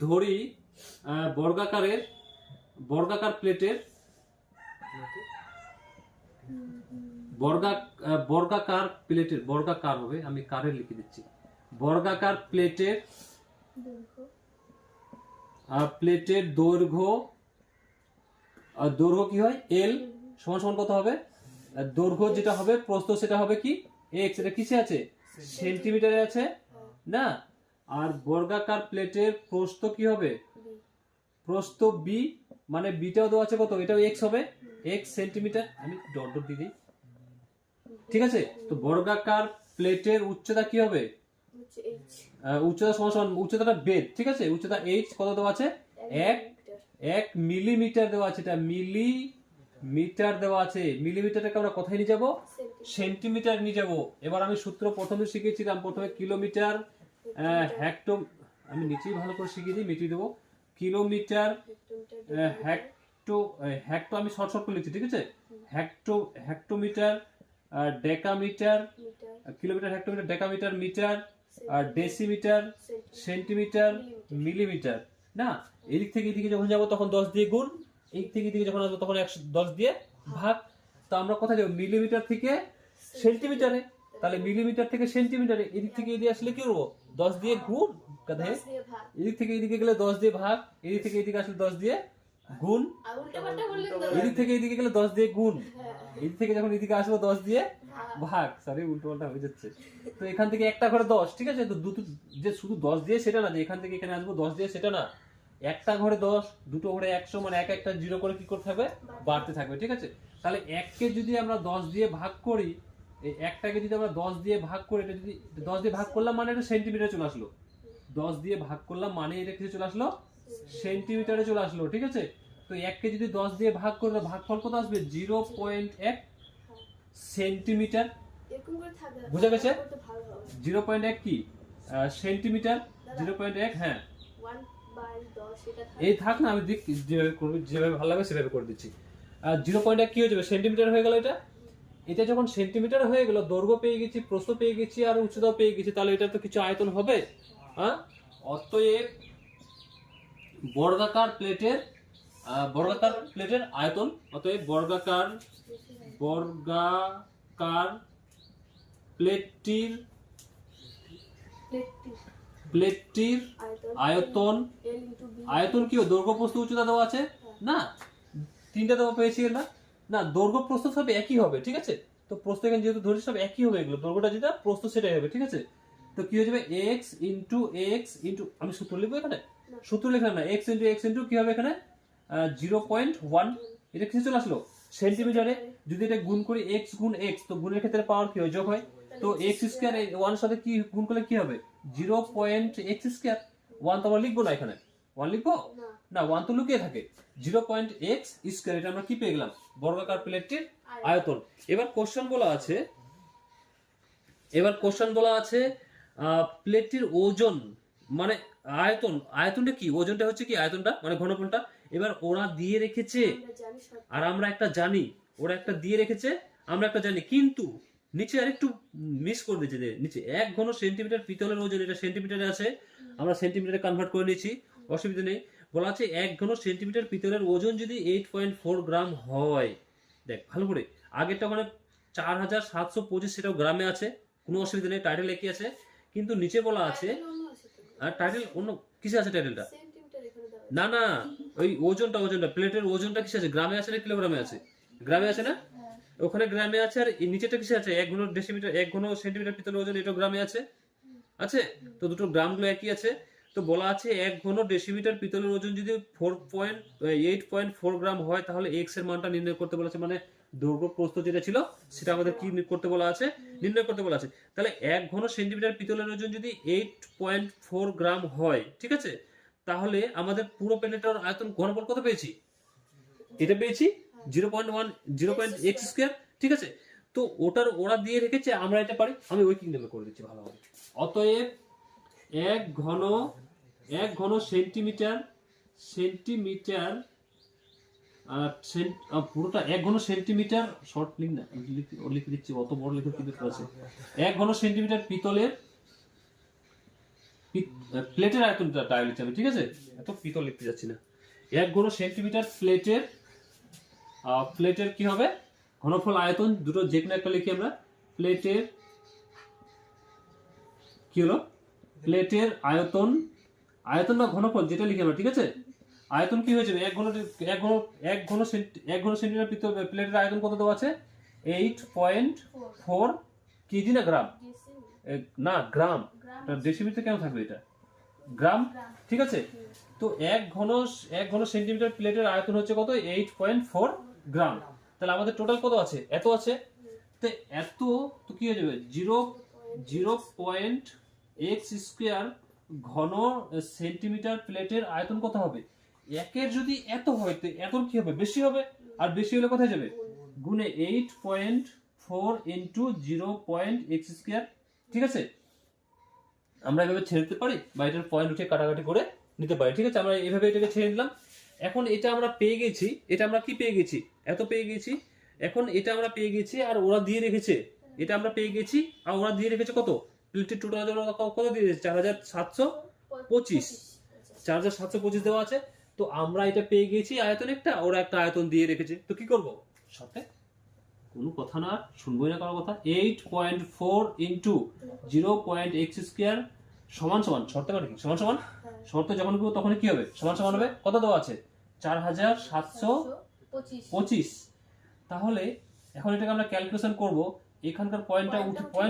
S1: ধরি বর্গাকার প্লেটের, বর্গাকার হবে, আমি কারে লিখে দিচ্ছি। বর্গাকার প্লেটের দৈর্ঘ্য কি হয়? এল সমান সমান কত হবে? দৈর্ঘ্য যেটা হবে, প্রস্থ সেটা হবে কি? এক্স। এটা কিসে আছে? সেন্টিমিটারে আছে না। আর বর্গাকার প্লেটের প্রস্থ কি হবে? প্রস্থ বি, মানে বিটাও দেওয়া আছে কত? এটাও এক্স হবে, এক্স সেন্টিমিটার। আমি ডট ডট দিয়ে দিই, ঠিক আছে? তো বর্গাকার প্লেটের উচ্চতা কি হবে? উচ্চতা সমান সমান, উচ্চতাটা বেদ, ঠিক আছে? উচ্চতা এইচ কত দেওয়া আছে? 1 মিলিমিটার দেওয়া আছে। এটা মিলিমিটার দেওয়া আছে। মিলিমিটারটাকে আমরা কোথায় নিয়ে যাব? সেন্টিমিটার নিয়ে যাব। এবার আমি সূত্র প্রথমে শিখেছিলাম, প্রথমে কিলোমিটার, হেক্টো, আমি নিচেই ভালো করে শিখিয়ে দিই, মিটিয়ে দেবো। কিলোমিটার, হেক্টো আমি শর্ট করে লিখছি, ঠিক আছে? Hectometre, decametre, kilometre, hectometre, decametre, metre, আর ডেসিমিটার, সেন্টিমিটার, মিলিমিটার, না। এদিক থেকে এদিকে যখন যাবো তখন 10 দিয়ে গুণ, এই থেকে এদিকে যখন আসবো তখন 10 দিয়ে ভাগ। তো আমরা কোথায় যাবো? মিলিমিটার থেকে সেন্টিমিটারে। তাহলে মিলিমিটার থেকে সেন্টিমিটারে, এদিক থেকে এদিকে আসলে কি করবো? 10 দিয়ে গুণ, ধাক্কা দেয়
S2: 10 দিয়ে ভাগ
S1: এদিক থেকে এদিকে গেলে 10 দিয়ে ভাগ, এদিক থেকে এদিকে আসলে 10 দিয়ে গুণ,
S2: আর উল্টো পাল্টা বললেন তো
S1: এদিক থেকে এদিকে গেলে 10 দিয়ে গুণ,
S2: হ্যাঁ
S1: এদিক থেকে যখন এদিকে আসবো 10 দিয়ে
S2: ভাগ
S1: ভাগ, সরি উল্টো পাল্টা হয়ে যাচ্ছে। তো এখান থেকে একটা ঘরে 10, ঠিক আছে, তো দুটো যে শুধু 10 দিয়ে সেটা না, যে এখান থেকে এখানে আসবো 10 দিয়ে সেটা না, একটা ঘরে 10, দুটো ঘরে 100, মানে এক একটা জিরো করে কি করতে থাকবে, বাড়তে থাকবে, ঠিক আছে। তাহলে এককে যদি আমরা 10 দিয়ে ভাগ করি, এই একটাকে যদি আমরা 10 দিয়ে ভাগ করি, এটা যদি 10 দিয়ে ভাগ করলাম মানে এটা সেন্টিমিটারে চলে আসলো, 10 দিয়ে ভাগ করলাম মানে এটা কিছু চলে আসলো, সেন্টিমিটারে চলে আসলো, ঠিক আছে। তো এককে যদি 10 দিয়ে ভাগ করলে ভাগফল কত আসবে, 0.1 সেন্টিমিটার।
S2: এরকম করে থাকবে
S1: বুঝা গেছে?
S2: করতে ভালো হবে
S1: 0.1 কি সেন্টিমিটার, 0.1, হ্যাঁ
S2: 1/10 এটা থাকবে
S1: এই থাক না, আমি দেখ যেভাবে করবি, যেভাবে ভালো লাগে সেভাবে করে দিচ্ছি। আর 0.1 কি হয়ে যাবে, সেন্টিমিটার হয়ে গেল। এটা এটা যখন সেন্টিমিটার হয়ে গেল, দৈর্ঘ্য পেয়ে গেছি, প্রস্থ পেয়ে গেছি, আর উচ্চতাও পেয়ে গেছি, তাহলে এটা তো কিছু আয়তন হবে। হ্যাঁ, অতএব বর্গাকার প্লেটের আয়তন, অতএব বর্গাকার প্লেটটির
S2: প্লেটটি
S1: আয়তন
S2: L into B
S1: আয়তন কি, দৈর্ঘ্য প্রস্থ উচ্চতা দেওয়া আছে না, তিনটা দেওয়া পেয়েছি না, না দৈর্ঘ্য প্রস্থ সব একই হবে, ঠিক আছে। তো প্রস্থ এখানে যেহেতু ধরেছি সব একই হবে, এগুলো দৈর্ঘ্যটা যেটা প্রস্থ সেটাই হবে, ঠিক আছে। তো কি হয়ে যাবে, x ইন্টু আমি সূত্র লিখবো এখানে, সূত্র লিখলাম না, x ইন্টু কি হবে এখানে 0.1, এটা কিছু চলে আসলো সেন্টিমিটারে। যদি এটা গুণ করি x গুণ x, তো গুণের ক্ষেত্রে পাওয়ার কি হয়, যোগ হয়, তো x স্কয়ার 1 সাথে কি গুণ করলে কি হবে 0.x স্কয়ার। 1 তো আমরা লিখবো না, এখানে 1 লিখবো না, 1 তো লুকিয়ে থাকে, 0.x স্কয়ার, এটা আমরা কি পেয়ে গেলাম, বর্গাকার প্লেটটির আয়তন। এবার কোশ্চেন বলা আছে প্লেটটির ওজন মানে আয়তনটা কি, ওজনটা হচ্ছে কি, আয়তনটা মানে ঘনফলটা। এবার ওরা দিয়ে রেখেছে
S2: আমরা জানি সব
S1: আর আমরা একটা জানি, ওরা একটা দিয়ে রেখেছে আমরা একটা জানি, কিন্তু নিচে আরেকটু মিস করে দিয়েছে, যে নিচে 1 ঘন সেন্টিমিটার পিতলের ওজন, এটা সেন্টিমিটারে আছে, আমরা সেন্টিমিটারে কনভার্ট করে নিয়েছি, অসুবিধা নেই। বলা আছে 1 ঘন সেন্টিমিটার পিতলের ওজন যদি 8.4 গ্রাম হয়, দেখ ভালো করে, আগেরটা মানে 4725, সেটাও গ্রামে আছে, কোনো অসুবিধা নেই, টাইটেল একই আছে, কিন্তু নিচে বলা আছে,
S2: অন্য আছে তো
S1: আর টাইটেল অন্য কিসে আছে, টাইটেলটা
S2: সেন্টিমিটার এখানে দেওয়া আছে
S1: না না, ওই ওজনটা প্লেটের ওজনটা কিসে আছে, গ্রামে আছে না কিলোগ্রামে আছে, গ্রামে আছে না, ওখানে গ্রামে আছে। আর এই নিচেটা কিসে আছে, 1 ঘন ডেসিমিটার, 1 ঘন সেন্টিমিটার পিতলের ওজন, এটা গ্রামে আছে, তো দুটো গ্রামগুলো একই আছে। তো বলা আছে 1 ঘন ডেসিমিটার পিতলের ওজন যদি 8.4 গ্রাম হয়, তাহলে এক্স এর মানটা নির্ণয় করতে বলা আছে, মানে দৈর্ঘ্য প্রস্থ যেটা ছিল সেটা আমাদের কি করতে বলা আছে, নির্ণয় করতে বলা আছে। তাহলে 1 ঘন সেন্টিমিটার পিতলের ওজন যদি 8.4 গ্রাম হয়, ঠিক আছে, তাহলে আমাদের পুরো প্লেটের আয়তন ঘনফল কত পেয়েছি, এটা পেয়েছি 0.x স্কয়ার, ঠিক আছে। তো ওরা দিয়ে রেখেছে, আমরা এটা পারি, আমি ওই কিংডমে করে দিচ্ছি ভালো হবে। অতএব 1 ঘন সেন্টিমিটার পুরোটা 1 ঘন সেন্টিমিটার, শর্ট লিখ না, লিখে দিচ্ছি, অত বড় লিখে কি দরকার আছে। 1 ঘন সেন্টিমিটার পিতলের প্লেটের আয়তনটা তাই লিখছি আমি, ঠিক আছে, এত পিতল লিখতে যাচ্ছি না। 1 ঘন সেন্টিমিটার প্লেটের কি হবে, ঘনফল আয়তন, দুটো যে কোনো একটা লিখি আমরা, প্লেটের কি হলো, প্লেটের আয়তন বা ঘনফল যেটা লিখি আমরা, ঠিক আছে। আয়তন কি হয়ে যাবে, 1 ঘন সেন্টিমিটার প্লেটের আয়তন কত দেওয়া আছে, 8.4 কেজি না গ্রাম, না গ্রাম, ডেসিমিটার কেন থাকবে, এটা গ্রাম, ঠিক আছে। তো 1 ঘন সেন্টিমিটার প্লেটের আয়তন হচ্ছে কত, 8.4 গ্রাম। তাহলে আমাদের টোটাল কত আছে, এত আছে, তো এত তো কি হয়ে যাবে 0.x স্কয়ার ঘন সেন্টিমিটার প্লেটের আয়তন কত হবে, একের যদি এত হয় তো এত কি হবে, বেশি হবে, আর বেশি হলে কোথায় যাবে, গুণে 8.4 ইন্টু 0.x স্কয়ার, ঠিক আছে। আমরা এভাবে ছেড়ে দিতে পারি, বা এটার পয়েন্ট উঠে কাটাকাটি করে নিতে পারি, ঠিক আছে। আমরা এভাবে এটাকে ছেড়ে দিলাম। এখন এটা আমরা পেয়ে গেছি, এটা আমরা কি পেয়ে গেছি, এত পেয়ে গেছি। এখন এটা আমরা পেয়ে গেছি, আর ওরা দিয়ে রেখেছে, এটা আমরা পেয়ে গেছি, আর ওরা দিয়ে রেখেছে কত, প্লেটের টোটাল কত দিয়ে দিয়েছে, 4725 দেওয়া আছে। তো আমরা এটা পেয়ে গেছি আয়তন একটা, ওরা একটা আয়তন দিয়ে রেখেছে, তো কি করব, সাথে কোনো কথা না, শুনবোই না কারো কথা, 8.4 ইন্টু 0.x স্কয়ার সমান সমান, শর্তে মানে কি সমান সমান,
S2: হ্যাঁ।
S1: শর্তে যখন করবো তখন কি হবে, সমান সমান হবে। কত দেওয়া আছে, 4725। তাহলে এখন এটাকে আমরা ক্যালকুলেশন করব, এখানকার পয়েন্ট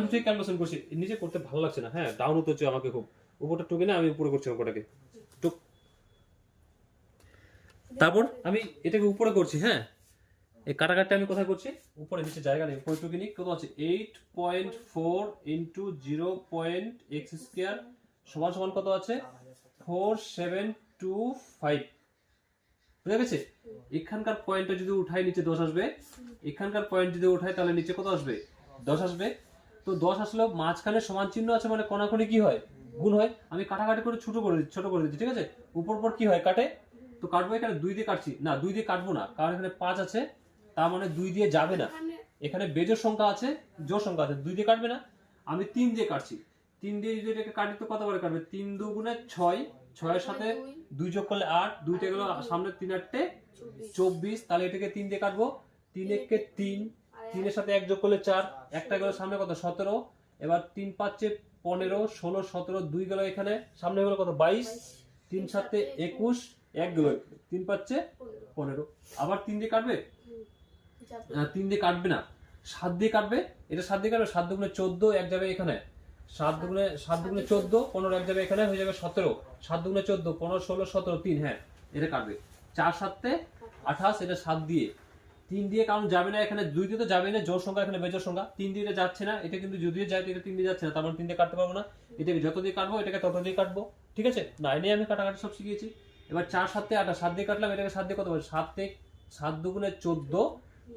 S1: উঠে ক্যালকুলেশন করছি, নিচে করতে ভালো লাগছে না, হ্যাঁ ডাউন হতে হচ্ছে আমাকে খুব, উপরটা টুকে না আমি উপরে করছি অঙ্কটাকে টুক। তারপর আমি এটাকে উপরে করছি, হ্যাঁ এই কাটাকাটটা আমি কোথায় করছি, উপরে, নিচে জায়গা নেই, উপরে টুকে নিই। কত আছে 8.4 ইন্টু 0.x² সমান সমান কত আছে 4725। বুঝা গেছে? এখানকার পয়েন্টটা যদি উঠাই নিচে 10 আসবে, এখানকার পয়েন্ট যদি উঠাই তাহলে নিচে কত আসবে 10 আসবে। তো 10 আসলে মাঝখানে সমান চিহ্ন আছে মানে কোণাকুণি কি হয়, গুণ হয়। আমি কাটাকাটি করে ছোট করে দিচ্ছি, ঠিক আছে। উপর উপর কি হয় কাটে, তো কাটবো, এখানে 2 দিয়ে কাটছি না, 2 দিয়ে কাটবো না, কারণ এখানে 5 আছে, তার মানে 2 দিয়ে যাবে না। এখানে বেজোড় সংখ্যা আছে, জোড় সংখ্যা আছে, 2 দিয়ে কাটবে না, আমি 3 দিয়ে কাটছি। 3 দিয়ে যদি এটাকে কাটি তো কত করে কাটবে, 3 2 গুণে 6, 6 এর সাথে 2 যোগ করলে 8, 2টা গেল সামনে 3 8 24, তাহলে এটাকে 3 দিয়ে কাটবো, 3 1 3, 3 এর সাথে 1 যোগ করলে 4, একটা গেল সামনে কত 17, এবার 3 5 15 16 17, 2 গেল এখানে সামনে গেল কত 22, 3 7 21, 1 গেল 3 5 15, আবার 3 দিয়ে কাটবে, 3 দিয়ে কাটবে না, 7 দিয়ে কাটবে, এটা 7 দিয়ে কাটবে, 7 দুগুণে 14, 1 যাবে এখানে, 7 দুগুণে 14, 15 1 যাবে এখানে, হয়ে যাবে 17, 7 দুগুণে 14 15 16 17 3, হ্যাঁ এটা কাটবে। 4 7 28, এটা 7 দিয়ে, 3 দিয়ে কারণ যাবে না এখানে, 2 দিয়ে তো যাবে না, জোড় সংখ্যা এখানে বেজোড় সংখ্যা, 3 দিয়ে এটা যাচ্ছে না, এটা কিন্তু যদিও যায় এটা 3 দিয়ে যাচ্ছে না, তার মানে 3 দিয়ে কাটতে পারবো না, এটাকে যত দিয়ে কাটবো এটাকে তত দিয়ে কাটবো, ঠিক আছে। 9 আমি কাটাকাটি সব শিখিয়েছি। এবার 4 7 28, 7 দিয়ে কাটলাম, এটাকে 7 দিয়ে কত হবে, 7 দুগুণে 14,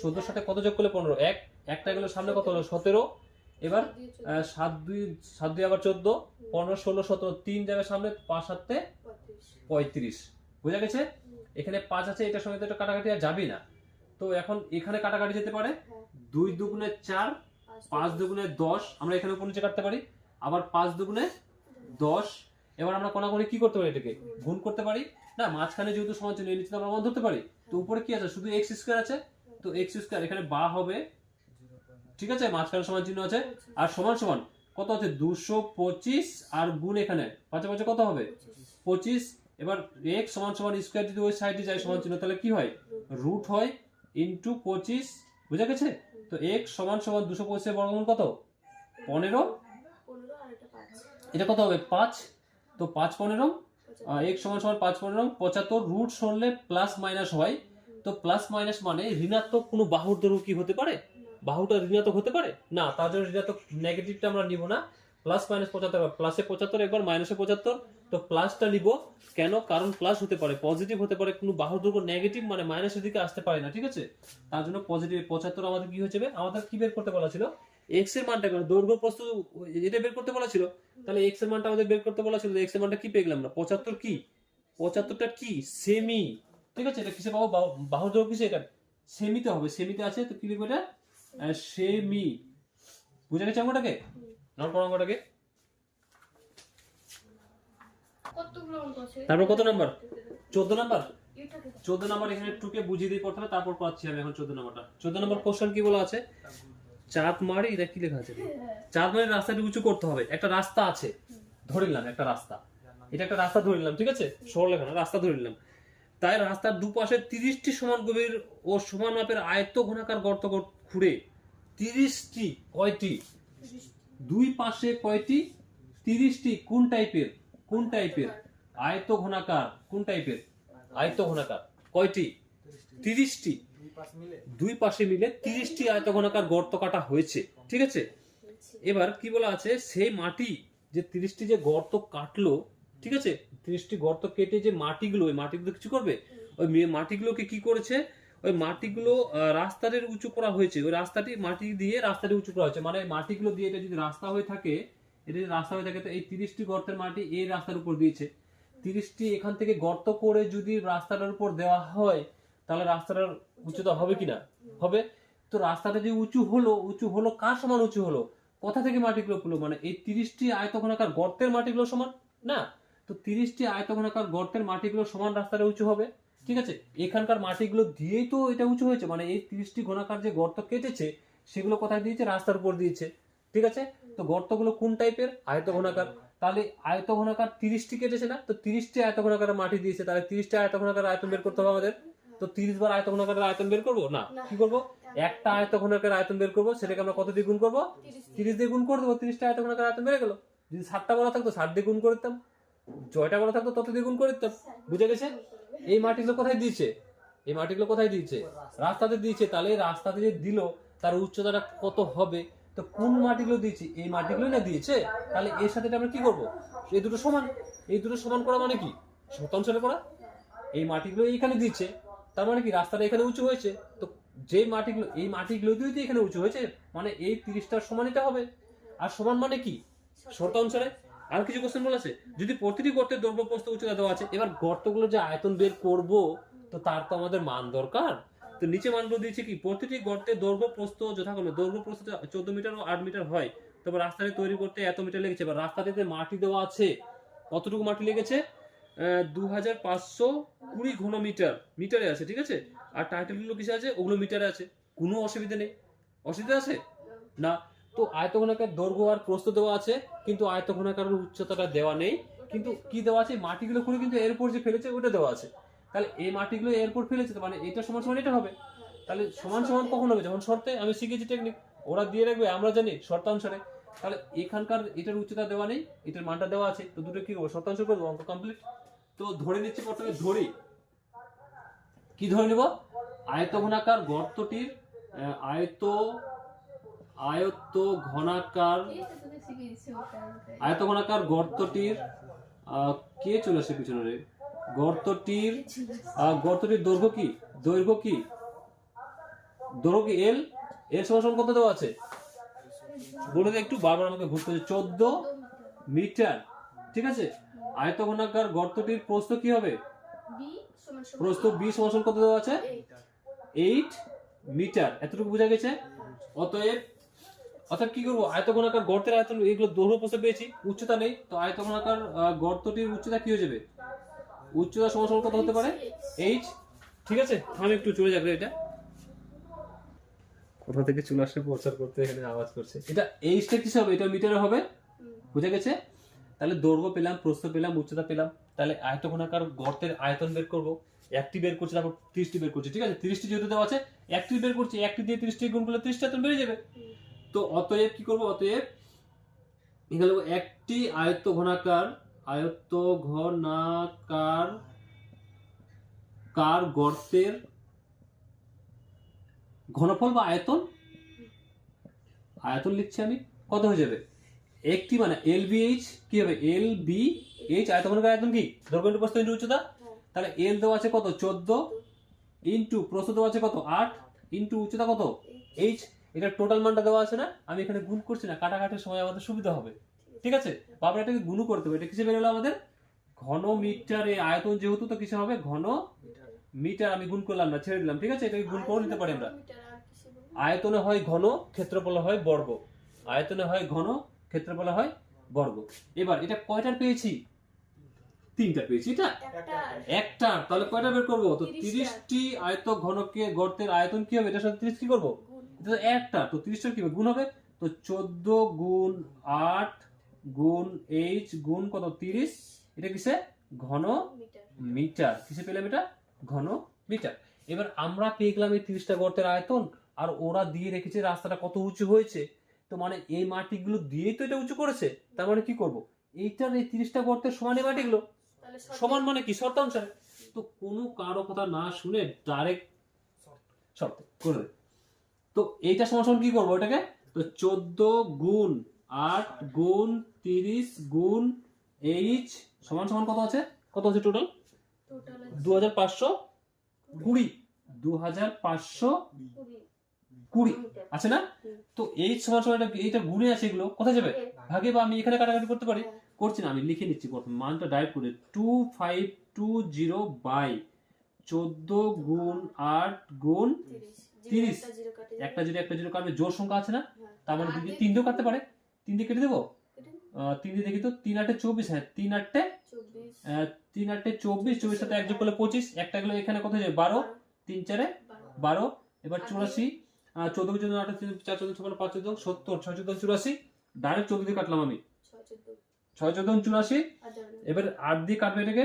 S1: 14 সাথে কত যোগ করলে 15, একটা গেল সামনে কত হলো 17, এবার 7 2 আবার 14, 15 16 17, 3 যাবে সামনে, 5 7 35, বুঝা গেছে। এখানে 5 আছে, এটার সঙ্গে তো এটা কাটাকাটি আর যাবে না, তো এখন এখানে কাটাকাটি যেতে পারে, 2 দুগুণে 4, 5 দুগুণে 10, আমরা এখানে উপর নিচে কাটতে পারি, আবার 5 দুগুণে 10, এবার আমরা কোণাকুণি কি করতে পারি, এটাকে গুণ করতে পারি না, মাঝখানে যেহেতু সমান চিহ্ন নিচে আমরা মান ধরতে পারি, তো উপরে কি আছে শুধু x স্কয়ার আছে, তো x স্কয়ার এখানে বা হবে, ঠিক আছে, মাঝখানে সমান চিহ্ন আছে, আর সমান সমান কত আছে 225, আর গুণ এখানে 5 5 কত হবে 25, এবার x সমান সমান স্কয়ার যদি ওই সাইডে যায় সমান চিহ্ন তাহলে কি হয় রুট হয় ইনটু 25, বুঝা গেছে। তো x সমান সমান 225 এর বর্গমূল কত 15, এটা কত হবে 5, তো 5 15, x সমান সমান 5 15 75, রুট সরলে প্লাস মাইনাস হয়, তো প্লাস মাইনাস মানে ঋণাত্মক কোনো বাহুর দৈর্ঘ্য কি হতে পারে, বাহুটা ঋণাত্মক হতে পারে না, তার জন্য ঋণাত্মক নেগেটিভটা আমরা নিব না, প্লাস মাইনাস 75, প্লাসে 75 একবার মাইনাসে 75, তো প্লাসটা নিব কেন, কারণ প্লাস হতে পারে পজিটিভ হতে পারে, কোনো বাহুর দৈর্ঘ্য নেগেটিভ মানে মাইনাসের দিকে আসতে পারে না, ঠিক আছে, তার জন্য পজিটিভ 75 আমাদের কি হয়ে যাবে, আমাদের কি বের করতে বলা ছিল x এর মানটা, দৈর্ঘ্য প্রস্থ এটা বের করতে বলা ছিল, তাহলে x এর মানটা আমাদের বের করতে বলা ছিল, x এর মানটা কি পেয়ে গেলাম আমরা 75, কি 75টা কি সেমি, ঠিক আছে, এটা কিসে পাবো, বাহুর দৈর্ঘ্য কিসে, এটা সেমিতে হবে, সেমিতে আছে, তো কি লিখবো এটা সেমি, বুঝা গেছে অঙ্কটাকে, নোট করো অঙ্কটাকে। তারপর কত নাম্বার 14 নাম্বার, 14 নাম্বার এখানে টুকে বুঝিয়ে দিই প্রথমে, তারপর পাচ্ছি আমি এখন 14 নাম্বারটা। 14 নাম্বার কোশ্চেন কি বলা আছে, চাঁদ মারি, এটা কি লেখা আছে, চাঁদ মারি রাস্তাটি উঁচু করতে হবে, একটা রাস্তা আছে ধরে নিলাম, একটা রাস্তা, এটা একটা রাস্তা ধরে নিলাম, ঠিক আছে, সরল লেখা না, রাস্তা ধরে নিলাম, তাই রাস্তার দুপাশে 30টি সমান গভীর ও সমান মাপের আয়ত্ত ঘনাকার গর্ত খুঁড়ে 30টি, কয়টি, দুই পাশে কয়টি 30টি, কোন টাইপের আয়ত্ত ঘনাকার, কোন টাইপের আয়ত্ত ঘনাকার, কয়টি 30টি, দুই পাশে মিলে 30টি আয়ত্ত ঘনাকার গর্ত কাটা হয়েছে, ঠিক আছে। এবার কি বলা আছে, সেই মাটি যে 30টি যে গর্ত কাটলো, ঠিক আছে, 30টি গর্ত কেটে যে মাটিগুলো, ওই মাটিগুলো কিছু করবে, ওই মাটিগুলোকে কি করেছে, ওই মাটিগুলো রাস্তাটি উঁচু করা হয়েছে, ওই রাস্তাটি মাটি দিয়ে রাস্তাটি উঁচু করা হয়েছে, মানে মাটিগুলো দিয়ে এটা যদি রাস্তা হয়ে থাকে, এটা যদি রাস্তা হয়ে থাকে, তো এই 30টি গর্তের মাটি এই রাস্তার উপর দিয়েছে, 30টি এখান থেকে গর্ত করে যদি রাস্তাটার উপর দেওয়া হয় তাহলে রাস্তাটার উচ্চতা হবে কিনা, হবে, তো রাস্তাটা যে উঁচু হলো কার সমান উঁচু হলো, কোথা থেকে মাটিগুলো পেলো, মানে এই 30টি আয়তঘনাকার গর্তের মাটিগুলো সমান না, তো 30টি আয়তঘনাকার গর্তের মাটিগুলো সমান রাস্তাটা উঁচু হবে, ঠিক আছে, এখানকার মাটিগুলো দিয়েই তো এটা উঁচু হয়েছে, মানে এই 30টি ঘনাকার যে গর্ত কেটেছে সেগুলো কোথায় দিয়েছে, রাস্তার উপর দিয়েছে, ঠিক আছে, তো গর্তগুলো কোন টাইপের আয়তঘনাকার, তাহলে আয়তঘনাকার 30টি কেটেছে না, তো 30টি আয়তঘনাকার মাটি দিয়েছে, তাহলে 30টি আয়তঘনাকার আয়তন বের করতে হবে আমাদের। তো 30 বার আয়তঘনাকার আয়তন বের করবো না, কি করব, একটা আয়তঘনাকার আয়তন বের করবো, সেটাকে আমরা কত দিয়ে গুণ করবো, 30 দিয়ে গুণ করে দেবো, 30টা আয়তঘনাকার আয়তন বেড়ে গেল। যদি 7টা বলা থাকতো 7 দিয়ে গুণ করে দিতাম, 6টা বলা থাকতো তত দিয়ে গুণ করে দিতাম। বুঝে গেছে? এই মাটিগুলো কোথায় দিয়েছে, এই মাটিগুলো কোথায় দিয়েছে, রাস্তাতে দিয়েছে। তাহলে রাস্তাতে যে দিল তার উচ্চতাটা কত হবে, তো কোন মাটিগুলো দিয়েছে, এই মাটিগুলো না দিয়েছে। তাহলে এর সাথে আমরা কি করব, এই দুটো সমান, এই দুটো সমান করা মানে কি, শতাংশে করা। এই মাটিগুলো এইখানে দিয়েছে, তার মানে কি রাস্তাটা এখানে উঁচু হয়েছে, তো যে মাটিগুলো, এই মাটিগুলো যদি এখানে উঁচু হয়েছে মানে এই 30টার সমান এটা হবে। আর সমান মানে কি, শতাংশে। আর কিছু কোশ্চেন বলেছে, যদি প্রতিটি গর্তের দৈর্ঘ্য প্রস্থ উচ্চতা দেওয়া আছে, এবার গর্তগুলো যে আয়তন বের করব, তো তার তো আমাদের মান দরকার। তো নিচে মানগুলো দিয়েছে কি, প্রতিটি গর্তের দৈর্ঘ্য প্রস্থ যথাক্রমে, দৈর্ঘ্য প্রস্থ 14 মিটার ও 8 মিটার হয়, তবে রাস্তাটি তৈরি করতে এত মিটার লেগেছে। এবার রাস্তাটিতে মাটি দেওয়া আছে, কতটুকু মাটি লেগেছে, 2520 ঘনমিটার, মিটারে আছে, ঠিক আছে। আর টাইটেলগুলো কিসে আছে, ওগুলো মিটারে আছে, কোনো অসুবিধা নেই। অসুবিধা আছে না। তো আয়তঘনাকার দৈর্ঘ্য আর প্রস্থ দেওয়া আছে, কিন্তু আয়তঘনাকারের উচ্চতাটা দেওয়া নেই। কিন্তু কি দেওয়া আছে, মাটিগুলো করে কিন্তু এর উপর যে ফেলেছে ওটা দেওয়া আছে। তাহলে এই মাটিগুলো এর উপর ফেলেছে, মানে এটা সমান সমান এটা হবে। তাহলে সমান সমান কখন হবে, যখন শর্তে, আমি শিখেছি টেকনিক, ওরা দিয়ে রাখবে, আমরা জানি শর্তানুসারে। তাহলে এখানকার এটার উচ্চতা দেওয়া নেই, এটার মানটা দেওয়া আছে, তো দুটো কি করবো, শর্তাংশ করবো, অঙ্ক কমপ্লিট। তো ধরে নিচ্ছি, প্রথমে ধরি, কি ধরে নিব, আয়তঘনাকার গর্তটির আয়তঘনাকার গর্তটির কে চলে আসে পিছনে রে, গর্তটির দৈর্ঘ্য কি, দৈর্ঘ্য কি এল, এর সমান কত দেওয়া আছে বলে দে একটু, বারবার আমাকে ঘুরতে হচ্ছে, 14 মিটার, ঠিক আছে। আয়তঘনাকার গর্তটির প্রস্থ কি হবে, প্রস্থ বি সমান কত দেওয়া আছে, 8 মিটার, এতটুকু বোঝা গেছে। অতএব কি করবো, আয়তঘনাকার গর্তের আয়তন, এগুলো দৈর্ঘ্য প্রস্থ পেয়েছি, উচ্চতা নেই, তো আয়তঘনাকার গর্তটির উচ্চতা কি হয়ে যাবে, উচ্চতা সমান কত হতে পারে, 8, ঠিক আছে। আমি একটু চলে যাবে, এটা কোথা থেকে চলে আসে প্রচার করতে, এখানে আওয়াজ করছে, এটা 8টা কিসে হবে, এটা মিটারে হবে, বুঝা গেছে। তাহলে দৈর্ঘ্য পেলাম, প্রস্থ পেলাম, উচ্চতা পেলাম, তাহলে আয়তঘনাকার গর্তের আয়তন বের করবো। একটি বের করছি, তারপর 30টি বের করছি, ঠিক আছে। 30টি যেহেতু দেওয়া আছে, একটি বের করছি, একটি দিয়ে 30টি গুণ করলে 30টা আয়তন বেড়ে যাবে। তো অতএব কি করবো, অতএব এখানে একটি আয়তঘনাকার গর্তের ঘনফল বা আয়তন লিখছি আমি, কত হয়ে যাবে, একটি মানে LBH কি হবে, LBH আয়তঘনাকার আয়তন কি, দৈর্ঘ্য প্রস্থ ইনটু উচ্চতা। তাহলে L দেওয়া আছে কত, 14, ইনটু প্রস্থ দেওয়া আছে কত, 8, ইনটু উচ্চতা কত, H। এটা টোটাল মানটা দেওয়া আছে না, আমি এখানে গুণ করছি না, কাটাকাটির সময় আমাদের সুবিধা হবে, ঠিক আছে। বাবা এটাকে গুণ করতে হবে, এটা কিসে বেরোলো আমাদের, ঘন মিটারে, আয়তন যেহেতু, তো কিসে হবে, ঘন মিটার। আমি গুণ করলাম না, ছেড়ে দিলাম, ঠিক আছে। এটাকে গুণ করে নিতে পারি আমরা। আয়তনে হয় ঘন, ক্ষেত্রফলে হয় বর্গ, আয়তনে হয় ঘন, ক্ষেত্রফলে হয় বর্গ। এবার এটা কয়টার পেয়েছি, 3টা পেয়েছি, এটা একটা, তাহলে কয়টা বের করবো, তো 30টি আয়ত ঘনকে গর্তের আয়তন কি হবে, এটার সাথে 30 কি করবো, এটা একটা, তো 30টার কি হবে, গুণ হবে, তো 14 গুণ 8 গুণ H গুণ কত, 30, এটা কিসে, ঘন মিটার, কিসে পেলাম এটা, ঘন মিটার। এবার আমরা পেয়ে গেলাম এই 30টা গর্তের আয়তন, আর ওরা দিয়ে রেখেছে রাস্তাটা কত উঁচু হয়েছে, তো মানে এই মাটিগুলো দিয়েই তো এটা উঁচু করেছে, তার মানে কি করব, এইটার এই 30টা গর্তের সমান এই মাটিগুলো, সমান মানে কি, শর্তানুসারে। তো কোনো কারো কথা না শুনে ডাইরেক্ট শর্ত করে দেয়। তো এইটা সমান সমান কি করবো এটাকে, তো 14 গুণ 8 গুণ 30 গুণ H সমান সমান কত আছে, কত আছে টোটাল, 2520 আছে না। তো H সমান সমান এইটা গুণে আছে, এগুলো কোথায় যাবে, ভাগে, বা আমি এখানে কাটাকাটি করতে পারি, করছি না, আমি লিখে নিচ্ছি প্রথমে মানটা ডাইরেক্ট করে, 2520 বাই 14 গুণ 8 গুণ 30, একটা জিরো কাটবে, জোর সংখ্যা আছে না, তার মানে 3 দিয়েও কাটতে পারে, 3 দিয়ে কেটে দেবো, 3 দিয়ে দেখি তো, 3 8 24, হ্যাঁ 3 8 24, 24 সাথে 1 যোগ করলে 25, একটা গেলো এখানে কত যাবে, 12, 3 4 12, এবার 84, 14 14 8 4 14 5 14 70, 6 14 84, ডাইরেক্ট 14 দিয়ে কাটলাম আমি, 6 × 14 = 84।
S2: আর যাবে না।
S1: এবার 8 দিয়ে কাটবে এটাকে,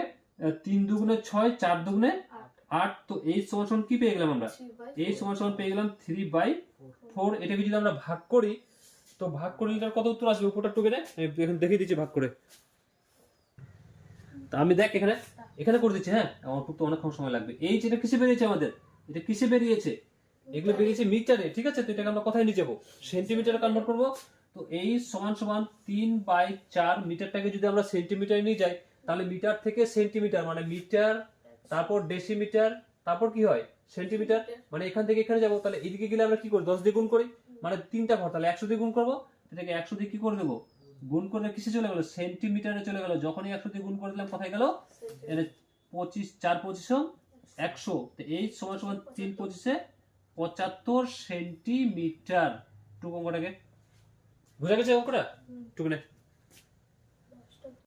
S1: 3 দুগুণে 6, 4 দুগুণে
S2: 8
S1: 8। তো এই সমান কি পেয়ে গেলাম আমরা?
S2: 3/4
S1: এই সমান পেয়ে গেলাম 3/4। এটাকে যদি আমরা ভাগ করি, তো ভাগ করলে এটার কত উত্তর আসবে? উপরটা একটু কেটে এখন দেখিয়ে দিচ্ছি ভাগ করে। তা আমি দেখ এখানে এখানে করে দিচ্ছি। হ্যাঁ, আমার তো অনেকক্ষণ সময় লাগবে। এই যেটা কিসে বেরিয়েছে আমাদের? এটা কিসে বেরিয়েছে? এগুলো বেরিয়েছে মিটারে। ঠিক আছে, তো এটাকে আমরা কোথায় নিয়ে যাবো? সেন্টিমিটারে কনভার্ট করব। তো এই সমান 3/4 মিটারটাকে যদি আমরা সেন্টিমিটারে নিয়ে যাই, তাহলে মিটার থেকে সেন্টিমিটার মানে মিটার, তারপর ডেসিমিটার, তারপর কি হয়? সেন্টিমিটার। মানে এখান থেকে এখানে যাবো, তাহলে এদিকে গেলে আমরা কি করি? 10 দিয়ে গুণ করি, মানে 3টা ঘর, তাহলে 100 দিয়ে গুণ করবো। এটাকে 100 দিয়ে কি করে দেবো? গুণ করলে কিসে চলে গেল? সেন্টিমিটারে চলে গেল। যখনই 100 দিয়ে গুণ করে দিলাম, কোথায় গেল? এর 25, 4 25 100। তো এই সমান 3 25 75 সেন্টিমিটার। টুকু অঙ্কটাকে বুঝা গেছে? অঙ্কটা টুকুনে